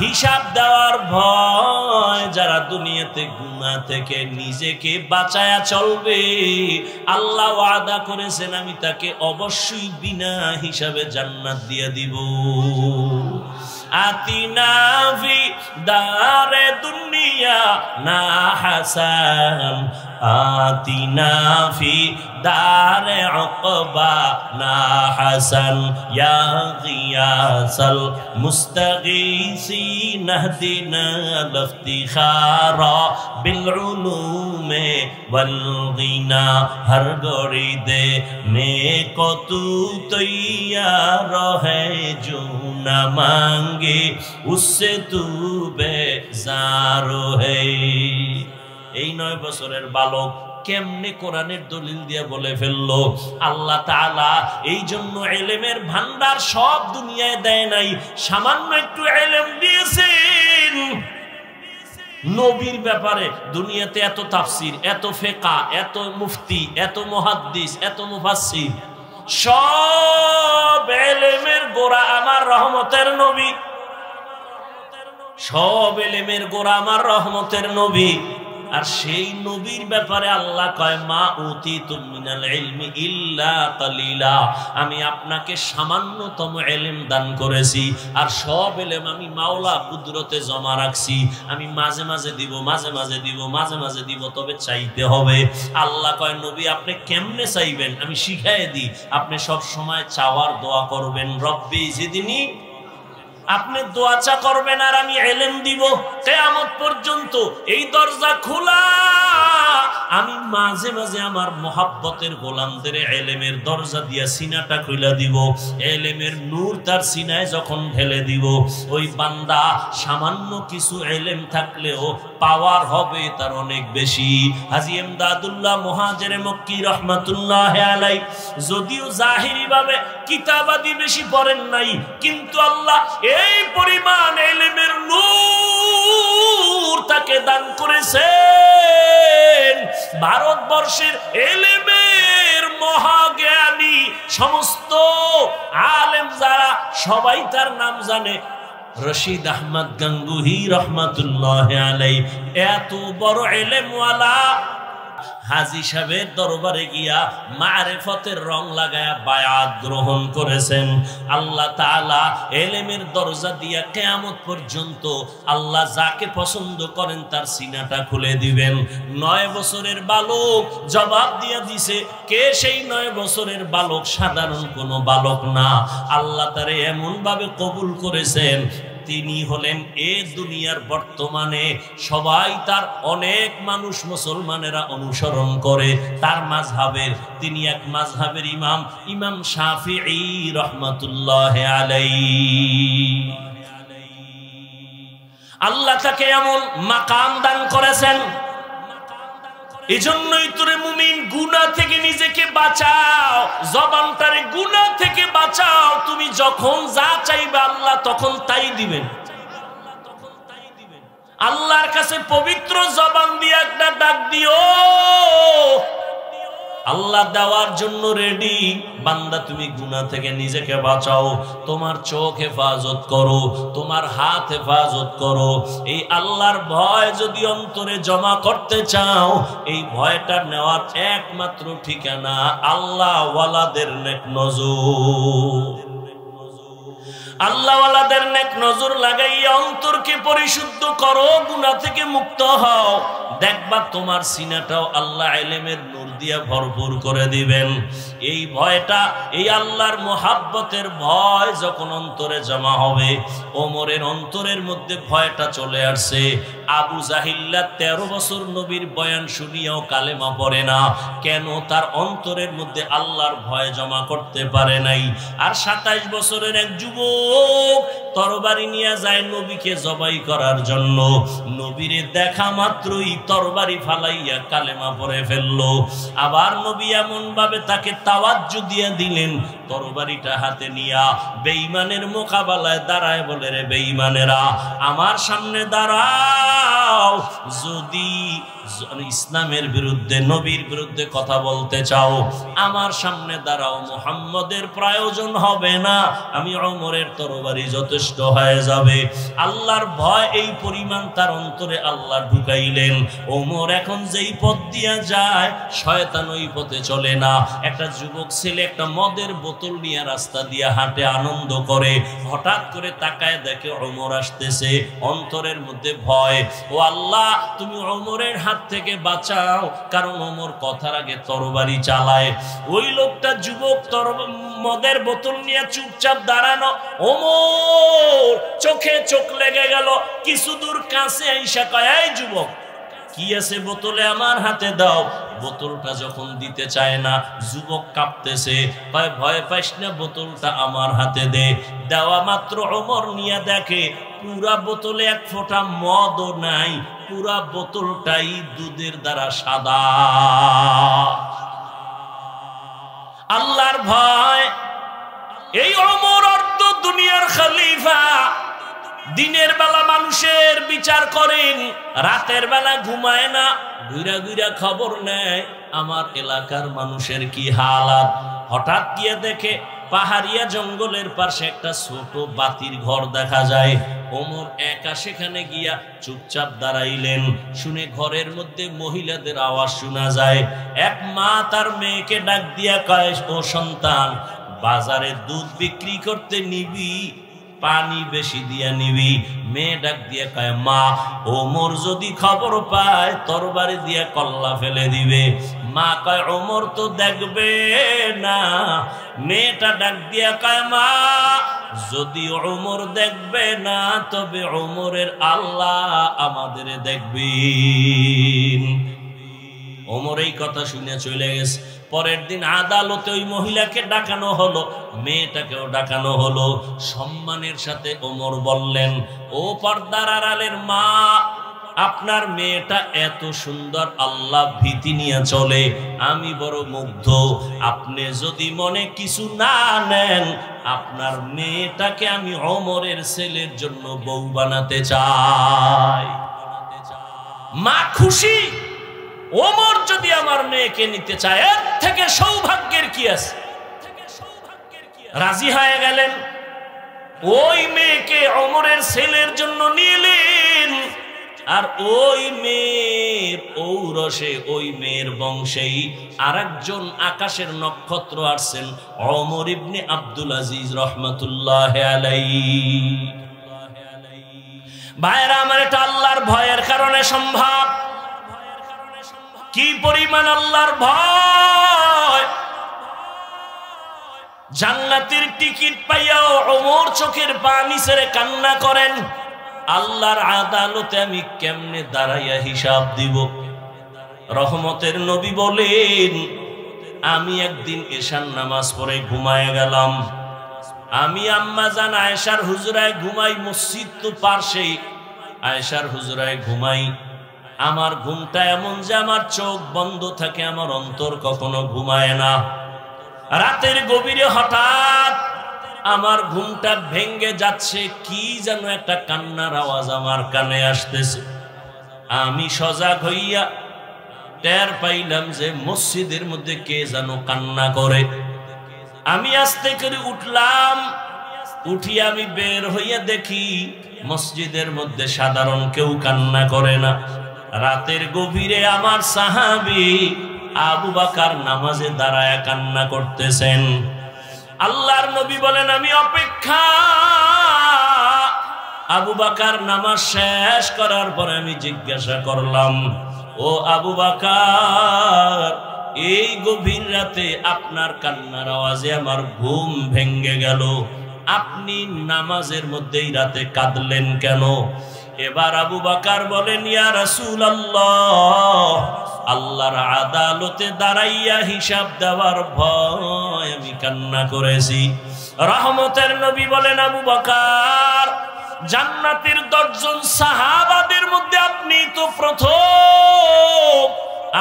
হিসাব দেওয়ার ভয় যারা দুনিয়াতে গুনাহ থেকে নিজেকে বাঁচায়া চলবে, আল্লাহ ওয়াদা করেছেন আমি তাকে অবশ্যই বিনা হিসাবে জান্নাত দিয়ে দিব। আতিনা ফি দারে দুনিয়া না হাসান, আতিনা ফি দারে উকবা না হাসান, ইয়া গিয়াসাল মুস্তাগীসিন ইহদিনা লিফতিখারা বিল উলুমে ওয়াল গিনা। হর গড়ি দে মে কো তু তৈয়ার है जो न मांगे उससे तू बेजार है। এই 9 বছরের বালক কেমনে কোরআনের দলিল দিয়ে বলে ফেললো? আল্লাহ তাআলা এই জন্য ইলমের ভান্ডার সব দুনিয়ায় দেয় নাই, সামান্য একটু ইলম দিয়েছেন। নবীর ব্যাপারে দুনিয়াতে এত তাফসির, এত ফিকহ, এত মুফতি, এত মুহাদ্দিস, এত মুফাসসির, সব ইলমের গোড়া আমার রহমতের নবী, সব ইলমের গোড়া আমার রহমতের নবী। আর সেই নবীর ব্যাপারে আল্লাহ কয় মা উতিতুম মিনাল ইলমি ইল্লা কালিলা, আমি আপনাকে সামান্যতম ইলম দান করেছি, আর সব ইলম আমি মাওলা কুদরতে জমা রাখছি। আমি মাঝে মাঝে দিব, মাঝে মাঝে দিব, মাঝে মাঝে দিব, তবে চাইতে হবে। আল্লাহ কয় নবী আপনি কেমনে চাইবেন আমি শিখাই দিই। আপনি সব সময় চাওয়ার দোয়া করবেন, রব্বি জিদনি। আপনি দোয়া চা করবেন আর আমি ইলম দিব। কিয়ামত পর্যন্ত এই দরজা খোলা। আমি মাঝে মাঝে আমার মোহাব্বতের গোলামদের ইলমের দরজা দিয়া সিনাটা খুলে দিব। ইলমের নূর তার সিনায় যখন ঢেলে দিব, ওই বান্দা সামান্য কিছু ইলম থাকলেও পাওয়ার হবে তার অনেক বেশি। হাজী ইমদাদুল্লাহ মুহাজিরে মক্কি রাহমাতুল্লাহ আলাইহি যদিও জাহিরি ভাবে কিতাবাদি বেশি পড়েন নাই, কিন্তু আল্লাহ এই পরিমাণ ইলমের নূর তাকে দান করেছেন। ভারতবর্ষের ইলমের মহাজ্ঞানী সমস্ত আলেম যারা, সবাই তার নাম জানে। রশিদ আহমদ গঙ্গুহি রহমাতুল্লাহ আলাইহি এত বড় ইলমওয়ালা হাজী সাহেবের দরবারে গিয়া মারিফতের রং লাগায়া বায়াত গ্রহণ করেছেন। আল্লাহ তাআলা ইলমের দরজা দিয়া কিয়ামত পর্যন্ত আল্লাহ যাকে পছন্দ করেন তার সিনাটা খুলে দিবেন। 9 বছরের বালক জবাব দিয়া দিছে, কে সেই 9 বছরের বালক? সাধারণ কোনো বালক না, আল্লাহ তারে এমন ভাবে কবুল করেছেন, তিনি হলেন এ দুনিয়ার বর্তমানে সবাই তার, অনেক মানুষ মুসলমানেরা অনুসরণ করে তার মাযহাবের। তিনি এক মাযহাবের ইমাম, ইমাম শাফিঈ রাহমাতুল্লাহ আলাইহি। আল্লাহ তাকে এমন মাকাম দান করেছেন। এজন্যই তোরে মুমিন গুনাহ থেকে নিজেকে বাঁচাও, জবানটারে গুনাহ থেকে বাঁচাও। তুমি যখন যা চাইবে আল্লাহ তখন তাই দিবেন। আল্লাহর কাছে পবিত্র জবান দিয়ে একটা ডাক দিও, আল্লাহ দেওয়ার জন্য রেডি। বান্দা তুমি গুনাহ থেকে নিজেকে বাঁচাও, তোমার চোখ হেফাজত করো, তোমার হাত হেফাজত করো। এই আল্লাহর ভয় যদি অন্তরে জমা করতে চাও, এই ভয়টা নেওয়ার একমাত্র ঠিকানা আল্লাহ ওয়ালাদের নেক নজর। আল্লাহ ওয়ালাদের নেক নজর লাগাইয়া অন্তরকে পরিশুদ্ধ করো, গুনাহ থেকে মুক্ত হও। দেখবা তোমার সিনাটাও আল্লাহ ইলমের নূর দিয়া ভরপুর করে দিবেন। এই ভয়টা, এই আল্লাহর মুহাব্বতের ভয় যখন অন্তরে জমা হবে, ওমরের অন্তরের মধ্যে ভয়টা চলে আসছে। আবু জাহিল্লা 13 বছর নবীর বয়ান শুনিয়াও কালেমা পড়ে না কেন? তার অন্তরের মধ্যে আল্লাহর ভয় জমা করতে পারে নাই। আর 27 বছরের এক যুবক তরবারি নিয়ে যায় নবীকে জবাই করার জন্য। নবীরে দেখা মাত্রই তরবারি ফালাইয়া কালেমা পড়ে ফেললো। আবার নবী এমন ভাবে তাকে তাওয়াজ্জু দিয়ে দিলেন, তরবারিটা হাতে নিয়া বেঈমানের মোকাবেলায় দাঁড়ায় বলে, রে বেঈমানেরা আমার সামনে দাঁড়াও, যদি ইসলামের বিরুদ্ধে, নবীর বিরুদ্ধে কথা বলতে চাও আমার সামনে দাঁড়াও, মুহাম্মদের প্রয়োজন হবে না, আমি ওমরের তরবারি যথেষ্ট হয়ে যাবে। আল্লাহর ভয় এই পরিমাণ তার অন্তরে আল্লাহ ঢুকাইলেন। ওমর এখন যেই পথ দিয়া যায় শয়তান ওই পথে চলে না। একটা যুবক ছেলে একটা মদের বোতল নিয়ে রাস্তা দিয়ে হাঁটে, আনন্দ করে, হঠাৎ করে তাকায় দেখে ওমর আসতেছে, অন্তরের মধ্যে ভয়। ও আল্লাহ তুমি ওমরের হাত থেকে বাঁচাও, কারণ ওমর কথার আগে তরবারি চালায়। ওই লোকটা যুবক মদের বোতল নিয়ে চুপচাপ দাঁড়ানো, ওমর চোখে চোখ লেগে গেল। কিছু দূর কাছে আইসা কয়, এই যুবক কি আছে বোতলে, আমার হাতে দাও। বোতলটা যখন দিতে চায় না, যুবক কাঁপতেছে, ভয় পাইস না, বোতলটা আমার হাতে দে। দেওয়া মাত্র ওমর নিয়ে দেখে পুরা বোতলে এক ফোঁটা মদও নাই, পুরা বোতলটাই দুধের দ্বারা সাদা। আল্লাহর ভয়। এই ওমর অর্ধ দুনিয়ার খলিফা, দিনের বেলা মানুষের বিচার করেন, রাতের বেলা ঘুমায় না, ঘুরা ঘুরা খবর নেয় আমার এলাকার মানুষের কি হালাত। হঠাৎ গিয়ে দেখে পাহাড়িয়া জঙ্গলের পাশে একটা ছোট বাতির ঘর দেখা যায়। ওমর একা সেখানে গিয়া চুপচাপ দাঁড়াইলেন। শুনে ঘরের মধ্যে মহিলাদের আওয়াজ শোনা যায়। এক মা তার মেয়েকে ডাক দিয়া কয়, ও সন্তান, বাজারে দুধ বিক্রি করতে নিবি, পানি বেশি দিয়া নিবি। মেয়ে ডাক দিয়া কয়, মা, ওমর যদি খবর পায় তরবারি দিয়া কল্লা ফেলে দিবে। মা কয়, ওমর তো দেখবে না। মেয়েটা ডাক দিয়া কয়, মা, যদি ওমর দেখবে না তবে ওমরের আল্লাহ আমাদের দেখবেন। ওমর এই কথা শুনে চলে গেছে। পরের দিন আদালতে ওই মহিলাকে ডাকানো হলো, মেয়েটাকেও ডাকানো হলো। সম্মানের সাথে ওমর বললেন, ও পর্দার আড়ালের মা, আপনার মেয়েটা এত সুন্দর, আল্লাহ ভীতি নিয়ে চলে, আমি বড় মুগ্ধ। আপনি যদি মনে কিছু না নেন, আপনার মেয়েটাকে আমি ওমরের ছেলের জন্য বউ বানাতে চাই। মা খুশি, ওমর যদি আমার মেয়েকে নিতে চায়, এর থেকে সৌভাগ্যের কি আছে। রাজি হয়ে গেলেন। ওই মেয়েকে ওমরের ছেলের জন্য নিলেন। আর ওই মেয়ের ঔরসে, ওই মেয়ের বংশেই আরেকজন আকাশের নক্ষত্র আসছেন, ওমর ইবনে আব্দুল আজিজ রহমাতুল্লাহ আলাইহি। ভাইরা আমার, এটা আল্লাহর ভয়ের কারণে সম্ভব। কি পরিমাণ আল্লাহর ভয়! জান্নাতের টিকিট পাইয়াও ওমর চোখের পানি ছেড়ে কান্না করেন, আল্লাহর আদালতে আমি কেমনে দাঁড়াইয়া হিসাব দিব। রহমতের নবী বলেন, আমি একদিন এশার নামাজ পড়ে ঘুমায় গেলাম। আমি আম্মা জান আয়েশার হুজরায় ঘুমাই, মসজিদ তো পাশেই, আয়েশার হুজরায় ঘুমাই। আমার ঘুমটা এমন যে আমার চোখ বন্ধ থাকে, আমার অন্তর কখনো ঘুমায় না। রাতের গভীরে হঠাৎ আমার ঘুমটা ভেঙ্গে যাচ্ছে, কি যেন একটা কান্নার আওয়াজ আমার কানে আসতেছে। আমি সজাগ হইয়া টের পাইলাম যে মসজিদের মধ্যে কে যেন কান্না করে। আমি আস্তে করে উঠলাম, উঠিয়া আমি বের হইয়া দেখি মসজিদের মধ্যে সাধারণ কেউ কান্না করে না। রাতের গভীরে আমার সাহাবী আবু বকর নামাজে দাঁড়ায় কান্না করতেছেন। আল্লাহর নবী বলেন, আমি অপেক্ষা। আবু বকর নামাজ শেষ করার পরে আমি জিজ্ঞাসা করলাম, ও আবু বকর, এই গভীর রাতে আপনার কান্নার আওয়াজে আমার ঘুম ভেঙ্গে গেল, আপনি নামাজের মধ্যেই রাতে কাঁদলেন কেন? এবার আবু বকর বলেন, ইয়া রাসূলুল্লাহ, আল্লাহর আদালতে দাঁড়াইয়া হিসাব দেওয়ার ভয় আমি কান্না করেছি। রহমতের নবী বলেন, আবু বকর, জান্নাতের 10 জন সাহাবাদের মধ্যে আপনি তো প্রথম,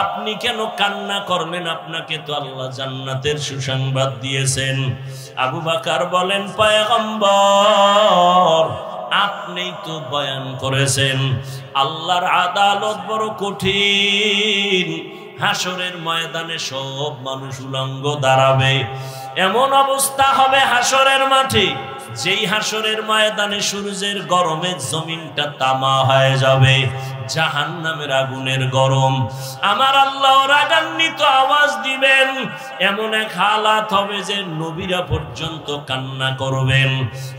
আপনি কেন কান্না করলেন? আপনাকে তো আল্লাহ জান্নাতের সুসংবাদ দিয়েছেন। আবু বকর বলেন, পয়গম্বর, আপনি তো বয়ান করেছেন আল্লাহর আদালত বড় কঠিন। হাসরের ময়দানে সব মানুষ উলঙ্গ দাঁড়াবে, এমন অবস্থা হবে হাসরের মাঠে, যেই হাসরের ময়দানে সূর্যের গরমে জমিনটা তামা হয়ে যাবে, জাহান্নামের আগুনের গরম। আমার আল্লাহ রাগান্বিত আওয়াজ দিবেন, এমন এক হালাত হবে যে নবীরা পর্যন্ত কান্না করবেন।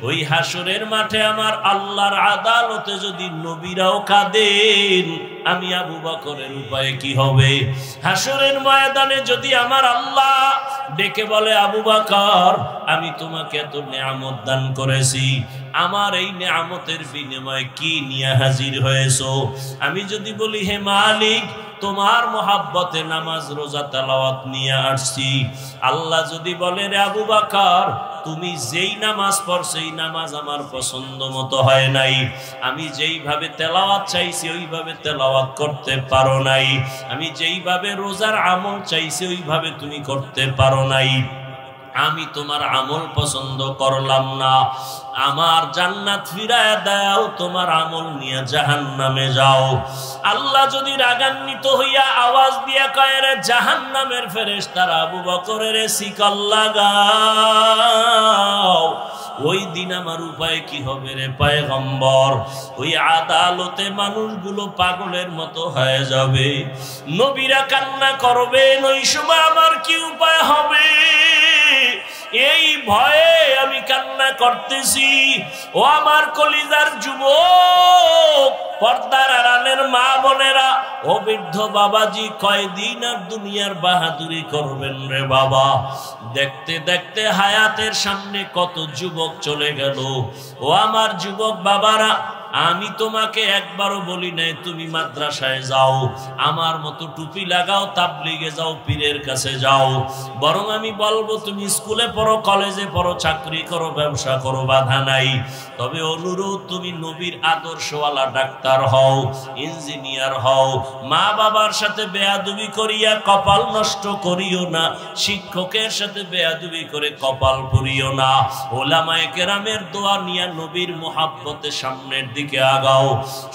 ওই হাসরের মাঠে আমার আল্লাহর আদালতে যদি নবীরাও কাঁদেন, আমি আবু বকরের উপায় কি হবে? হাসরের ময়দানে যদি আমার আল্লাহ ডেকে বলে, আবু বকর, আমি তোমাকে এত নিয়ামত দান করেছি, আমার এই নিয়ামতের বিনিময়ে কি নিয়ে হাজির হয়েছো? আমি যদি বলি, হে মালিক, তোমার মোহাব্বতে নামাজ রোজা তেলাওয়াত নিয়ে আসছি। আল্লাহ যদি বলে, রে আবু বকর, তুমি যেই নামাজ পড়ছো এই নামাজ আমার পছন্দ মতো হয় নাই, আমি যেইভাবে তেলাওয়াত চাইছি ওইভাবে তেলাওয়াত করতে পারো নাই, আমি যেইভাবে রোজার আমল চাইছি ওইভাবে তুমি করতে পারো নাই, আমি তোমার আমল পছন্দ করলাম না, আমার জান্নাত ফিরায় দাও, তোমার আমল নিয়ে জাহান্নামে যাও। আল্লাহ যদি রাগান্বিত হইয়া আওয়াজ দিয়া কয় রে জাহান্নামের ফেরেশতারা আবু বকরের শিকল লাগাও, ওই দিন আমার উপায় কি হবে রে পয়গম্বর? ওই আদালতে মানুষগুলো পাগলের মতো হয়ে যাবে, নবীরা কান্না করবেন, ওই সময় আমার কি উপায় হবে? এই ভয়ে আমি কান্না করতেছি। ও আমার কলিজার যুবক, পর্দার আড়ালের মা বোনেরা, ও বৃদ্ধ বাবাজি, কয়দিন আর দুনিয়ার বাহাদুরি করবেন রে বাবা? দেখতে দেখতে হায়াতের সামনে কত যুবক চলে গেল। ও আমার যুবক বাবারা, আমি তোমাকে একবারও বলি নাই তুমি মাদ্রাসায় যাও, আমার মতো টুপি লাগাও, তাবলিগে যাও, পীরের কাছে যাও, বরং আমি বলবো তুমি স্কুলে পড়ো, কলেজে পড়ো, চাকরি করো, ব্যবসা করো, বাধা নাই। তবে অনুরোধ, তুমি নবীর আদর্শওয়ালা ডাক্তার হও, ইঞ্জিনিয়ার হও, মা বাবার সাথে বেয়াদবি করিয়া কপাল নষ্ট করিও না, শিক্ষকের সাথে বেয়াদবি করে কপাল পুরিও না, ওলামায়ে কেরামের দোয়া নিয়া নবীর মুহাব্বতে সামনের দিকে আগাও।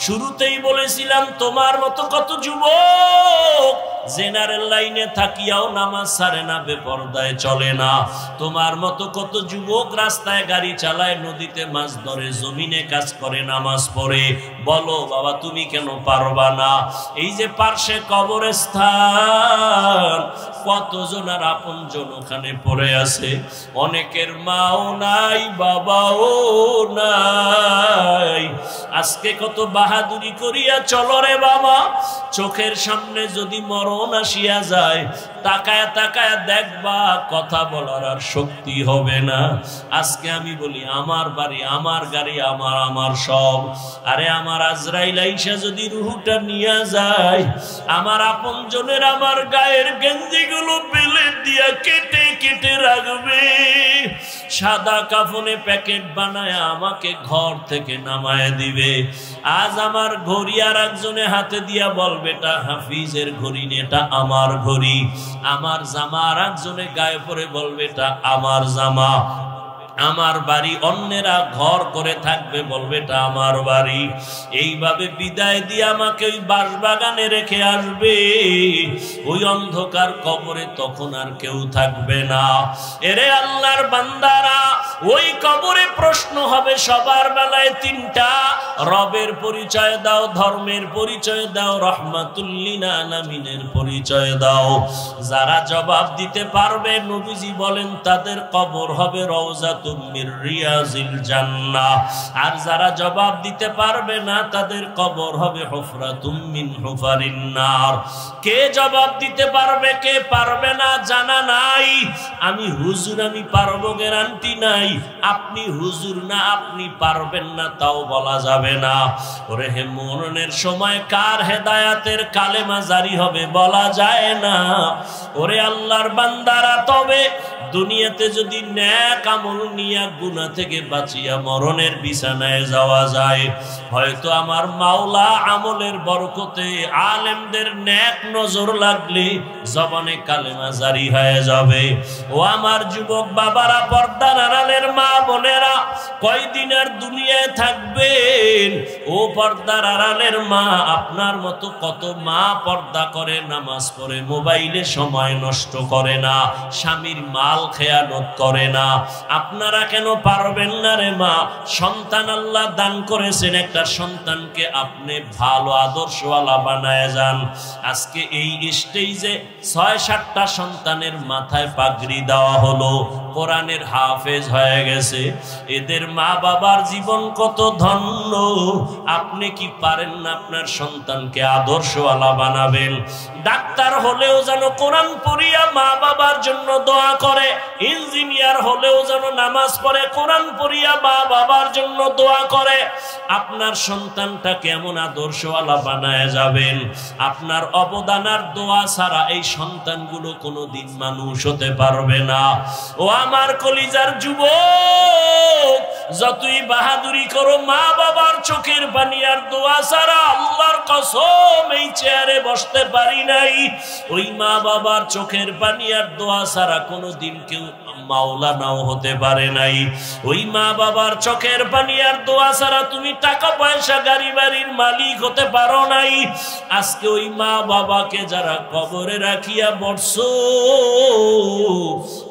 শুরুতেই বলেছিলাম তোমার মতো কত যুবক জেনারেল লাইনে থাকিয়াও নামাজ ছাড়ে না, বেপরদায় চলে না। তোমার মতো কত যুবক রাস্তায় গাড়ি চালায়, নদীতে মাছ ধরে, জমিনে কাজ করে, নামাজ পড়ে। বলো বাবা তুমি কেন পারবা না? এই যে পার্শ্বে কবরস্থান, কতজন আর আপন জন ওখানে পড়ে আছে, অনেকের মাও নাই, বাবাও নাই। আজকে কত বাহাদুরি করিয়া চলো রে বাবা, চোখের সামনে যদি মরণ আসিয়া যায়, তাকায় তাকায় দেখবা, কথা বলার আর শক্তি হবে না। আজকে আমি বলি আমার বাড়ি, আমার গাড়ি, আমার সব, আরে আমার আজরাইল আইসা যদি রুহুটা নিয়ে যায়, আমার আপন জনের আমার গায়ের গেঞ্জিগুলো পেলেট দিয়া কেটে কেটে রাখবে, সাদা কাফনে প্যাকেট বানায় আমাকে ঘর থেকে নামায় দিবে। আজ আমার ঘড়ি আর একজনে হাতে দিয়া বলবে এটা হাফিজের ঘড়ি, এটা আমার ঘড়ি। আমার জামা আর একজনে গায়ে পরে বলবে এটা আমার জামা। আমার বাড়ি অন্যেরা ঘর করে থাকবে, বলবে এটা আমার বাড়ি। এইভাবে বিদায় দিয়ে আমাকে ওই বাঁশবাগানে রেখে আসবে, ওই অন্ধকার কবরে তখন আর কেউ থাকবে না। এরে আল্লাহর বান্দারা, ওই কবরে প্রশ্ন হবে সবার বেলায় তিনটা, রবের পরিচয় দাও, ধর্মের পরিচয় দাও, রাহমাতুল লিল আলামিনের পরিচয় দাও। যারা জবাব দিতে পারবে, নবীজি বলেন তাদের কবর হবে রওজাতুম মির রিয়াজিল জান্নাহ। আর যারা জবাব দিতে পারবে না, তাদের কবর হবে হুফরাতুম মিন হুফারিন নার। কে জবাব দিতে পারবে, কে পারবে না জানা নাই। আমি হুজুর, আমি পারবো গ্যারান্টি নাই। আপনি হুজুর না, আপনি পারবেন না তাও বলা যাবে না। ওরে হে, মরণের সময় কার হেদায়াতের কালেমা জারি হবে বলা যায় না। ওরে আল্লাহর বান্দারা, তবে দুনিয়াতে যদি নেক আমল নিয়া গুনাহ থেকে বাঁচিয়া মরণের বিছানায় যাওয়া যায়, হয়তো আমার মাওলা আমলের বরকতে, আলেমদের নেক নজর লাগলে জবানে কালেমা জারি হয়ে যাবে। ও আমার যুবক বাবারা, পর্দার আড়ালের মা বোনেরা, কয়দিন আর দুনিয়ায় থাকবেন? ও পর্দার আড়ালের মা, আপনার মতো কত মা পর্দা করে, নামাজ পড়ে, মোবাইলে সময় নষ্ট করে না, স্বামীর মাল খেয়ানত করে না। আপনারা কেন পারবেন না রে মা? সন্তান আল্লাহ দান করেছেন, একটা সন্তানকে আপনি ভালো আদর্শওয়ালা বানায় যান। আজকে এই স্টেজে ৬-৭টা সন্তানের মাথায় পাগড়ি দেওয়া হলো, কোরআনের হাফেজ হয়ে গেছে। এদের মা বাবার জীবন কত ধন্য। আপনি কি পারেন না আপনার সন্তানকে আদর্শওয়ালা বানাবেন? ডাক্তার হলেও যেন কোরআন পড়িয়া মা বাবার জন্য দোয়া করে, ইঞ্জিনিয়ার হলেও যেন নামাজ পড়ে কোরআন পড়িয়া মা বাবার জন্য দোয়া করে। আপনার সন্তানটা কেমন আদর্শওয়ালা বানায় যাবেন। আপনার অবদান আর দোয়া ছাড়া এই সন্তানগুলো কোনোদিন মানুষ হতে পারবে না। ও আমার কলিজার যুবক, যতই বাহাদুরি করো মা বাবার চোখের পানি আর দোয়া ছাড়া আল্লাহর কসম এই চেয়ারে বসতে পারি নাই। ওই মা বাবার চোখের পানি আর দোয়া ছাড়া কোনোদিন কেউ মাওলানাও হতে পারে নাই। ওই মা বাবার চোখের পানি আর দোয়া ছাড়া তুমি টাকা পয়সা গাড়ি বাড়ির মালিক হতে পারো নাই। আজকে ওই মা বাবাকে যারা কবরে রাখিয়া বসছো,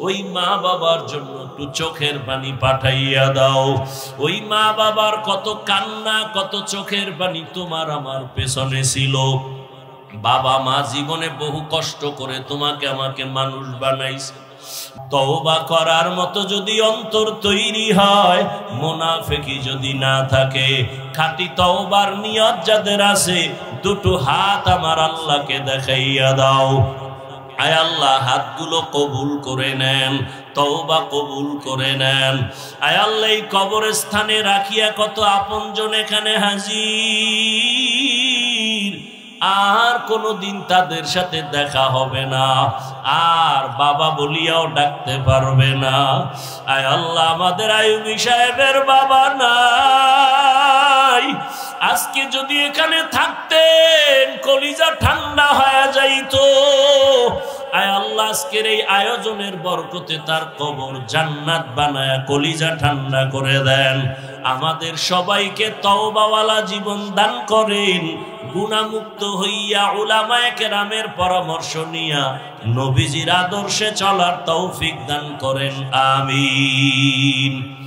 ওই মা বাবার জন্য একটু চোখের পানি পাঠাইয়া দাও। ওই মা বাবার কত কান্না কত চোখের পানি তোমার আমার পেছনে ছিল। বাবা মা জীবনে বহু কষ্ট করে তোমাকে আমাকে মানুষ বানাইছে। তওবা করার মতো যদি অন্তর তৈরি হয়, মুনাফিকি যদি না থাকে, খাঁটি তওবার নিয়ত যাদের আছে, দুটো হাত আমার আল্লাহকে দেখাইয়া দাও। আয় আল্লাহ, হাতগুলো কবুল করে নেন, তওবা কবুল করে নেন। আয় আল্লাহ, এই কবরস্থানে রাখিয়া কত আপনজন এখানে হাজির, আর কোনোদিন তাদের সাথে দেখা হবে না, আর বাবা বলিয়াও ডাকতে পারবে না। আয় আল্লাহ, আমাদের আইয়ুবী সাহেবের বাবা নাই, আজকে যদি এখানে থাকতেন কলিজা ঠান্ডা হয়ে যাইতো। আয় আল্লাহ, আজকের এই আয়োজনের বরকতে তার কবর জান্নাত বানায়া কলিজা ঠান্ডা করে দেন। আমাদের সবাইকে তওবাওয়ালা জীবন দান করেন, গুনাহমুক্ত হইয়া উলামায়ে কেরামের পরামর্শ নিয়া নবীজির আদর্শে চলার তৌফিক দান করেন। আমিন।